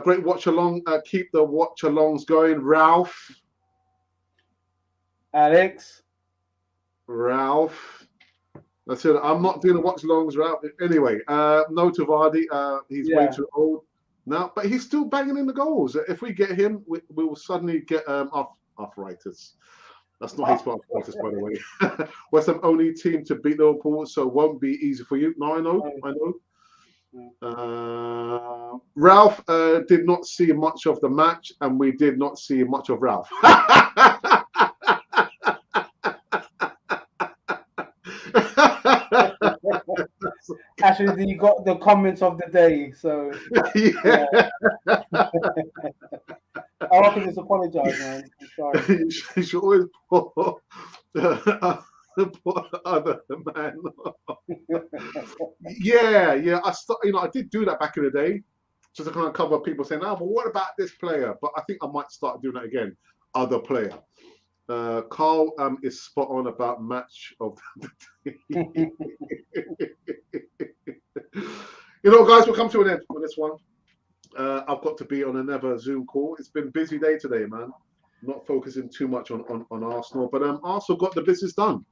Great watch-along. Keep the watch-alongs going. Ralph. Alex. Ralph. That's it. I'm not doing the watch-alongs, Ralph. Anyway, no to Vardy. He's way too old now, but he's still banging in the goals. If we get him, we will suddenly get arthritis. That's not his fault, by the way. West Ham only team to beat Liverpool, so it won't be easy for you. No, I know. Ralph did not see much of the match, and we did not see much of Ralph. Actually, you got the comments of the day, so yeah. I can just apologize, man. I'm sorry. You should always put other man. Yeah. I did do that back in the day, just to kind of cover people saying, "Oh, but what about this player?" But I think I might start doing that again. Other player. Carl is spot on about match of the day. Guys, we'll come to an end for this one. I've got to be on another Zoom call. It's been a busy day today, man. Not focusing too much on Arsenal, but Arsenal got the business done,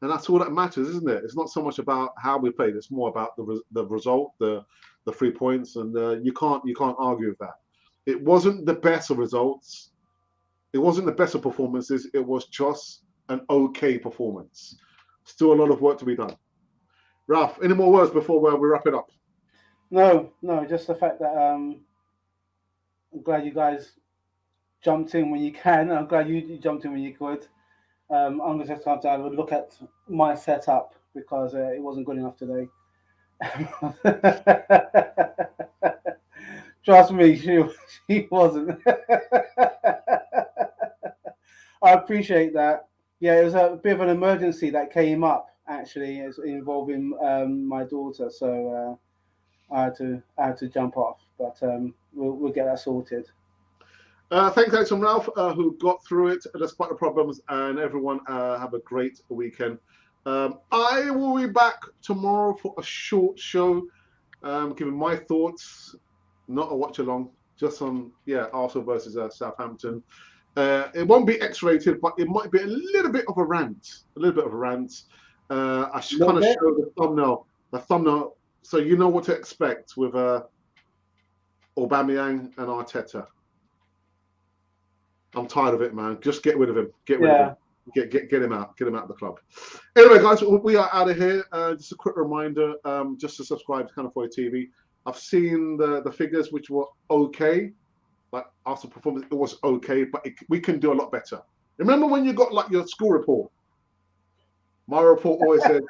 and that's all that matters, isn't it? It's not so much about how we played; it's more about the result, the 3 points, and you can't argue with that. It wasn't the best of results. It wasn't the best of performances. It was just an okay performance. Still a lot of work to be done. Ralph, any more words before we wrap it up? No, just the fact that I'm glad you guys jumped in when you can. I'm glad you jumped in when you could. I'm going to have to have a look at my setup because it wasn't good enough today. Trust me, she wasn't. I appreciate that. Yeah, it was a bit of an emergency that came up, actually, involving my daughter. So I had to jump off, but we'll get that sorted. Thanks, Ralph, who got through it despite the problems, and everyone have a great weekend. I will be back tomorrow for a short show, giving my thoughts, not a watch along, just on Arsenal versus Southampton. It won't be X-rated, but it might be a little bit of a rant. I should kind of show the thumbnail, so you know what to expect with Aubameyang and Arteta. I'm tired of it, man. Just get rid of him. Get rid of him. Get him out. Get him out of the club. Anyway, guys, we are out of here. Just a quick reminder, just to subscribe to Cannon for TV. I've seen the figures, which were okay. Like Arsenal performance, it was okay, but we can do a lot better. Remember when you got like your school report? My report always said,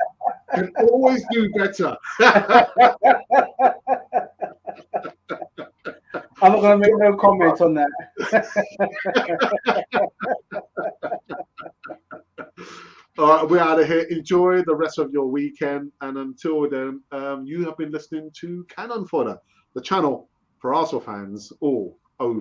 "Can always do better." I'm not going to make no comment on that. All right, we're out of here. Enjoy the rest of your weekend. And until then, you have been listening to Cannon Fodder, the channel for Arsenal fans all over